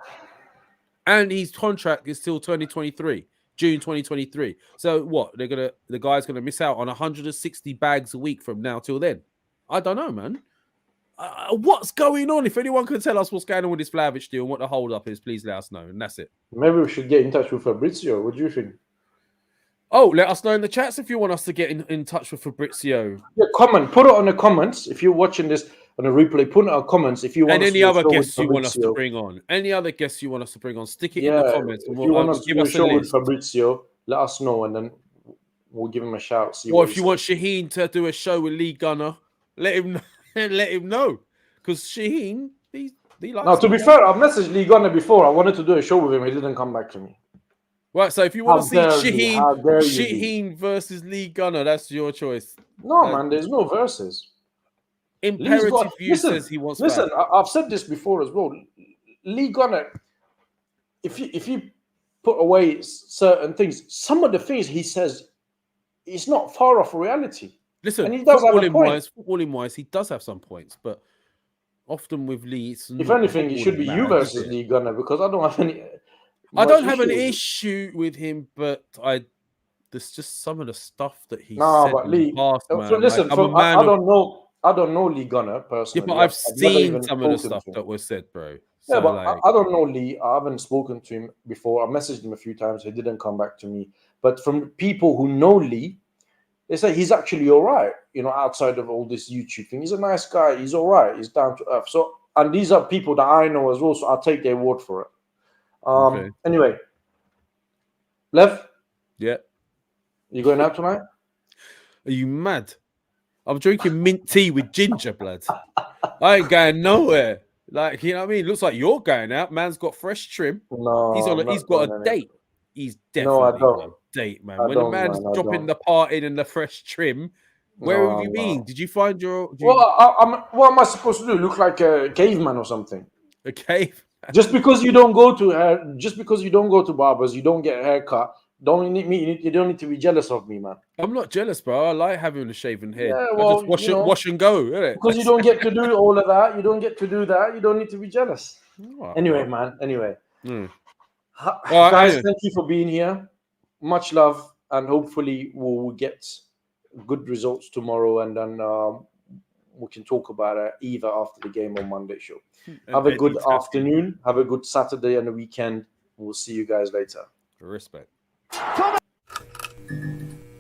And his contract is till 2023, June 2023. So what? The guy's gonna miss out on 160 bags a week from now till then. I don't know, man. What's going on? If anyone can tell us what's going on with this Vlahovic deal and what the hold up is, please let us know. And that's it. Maybe we should get in touch with Fabrizio. What do you think? Oh, let us know in the chats if you want us to get in touch with Fabrizio. Yeah, put it on the comments if you're watching this on a replay. Put it on comments if you want. And any other guests you want us to bring on. Any other guests you want us to bring on, stick it in the comments. If you want us to do a show with Fabrizio, let us know, and then we'll give him a shout. Or if you want Shaheen to do a show with Lee Gunner, let him know. Because Shaheen, he likes. Now, to be fair, I've messaged Lee Gunner before. I wanted to do a show with him. He didn't come back to me. Right, so if you want to see Shaheen versus Lee Gunner, that's your choice. No, man, there's no verses. Imperative View says he wants. Listen, I've said this before as well. Lee Gunner, if you put away certain things, some of the things he says is not far off reality. Listen, and he does have a point. Footballing wise, he does have some points, but often with Lee, if anything, it should be you versus Lee Gunner, because I don't have any. I don't have an issue with him, but there's just some of the stuff that he said but Lee, in the past, man. So listen, I don't know Lee Gunner personally. Yeah, but I've seen some of the stuff that was said, bro. So yeah, but I don't know Lee. I haven't spoken to him before. I messaged him a few times. He didn't come back to me. But from people who know Lee, they say he's actually all right. Outside of all this YouTube thing, he's a nice guy. He's all right. He's down to earth. So, and these are people that I know as well. So I'll take their word for it. Okay. Anyway, Lev. Yeah. You going out tonight? Are you mad? I'm drinking mint tea with ginger, blood. I ain't going nowhere. Like, you know what I mean? Looks like you're going out. Man's got fresh trim. No, he's got a date. He's definitely got a date, man. When the man's dropping the party and the fresh trim, where have you been? Did you find your? What am I supposed to do? Look like a caveman or something? A cave? Just because you don't go to barbers, you don't get a haircut. You don't need to be jealous of me, man. I'm not jealous, bro. I like having a shaven head. Yeah, well, I just wash and go, innit? Because you don't get to do all of that. You don't get to do that. You don't need to be jealous. Anyway, man. Anyway. Guys, thank you for being here. Much love. And hopefully we'll get good results tomorrow. And then we can talk about it either after the game or Monday show. Have a good afternoon. Have a good Saturday and a weekend. We'll see you guys later. Respect. Thomas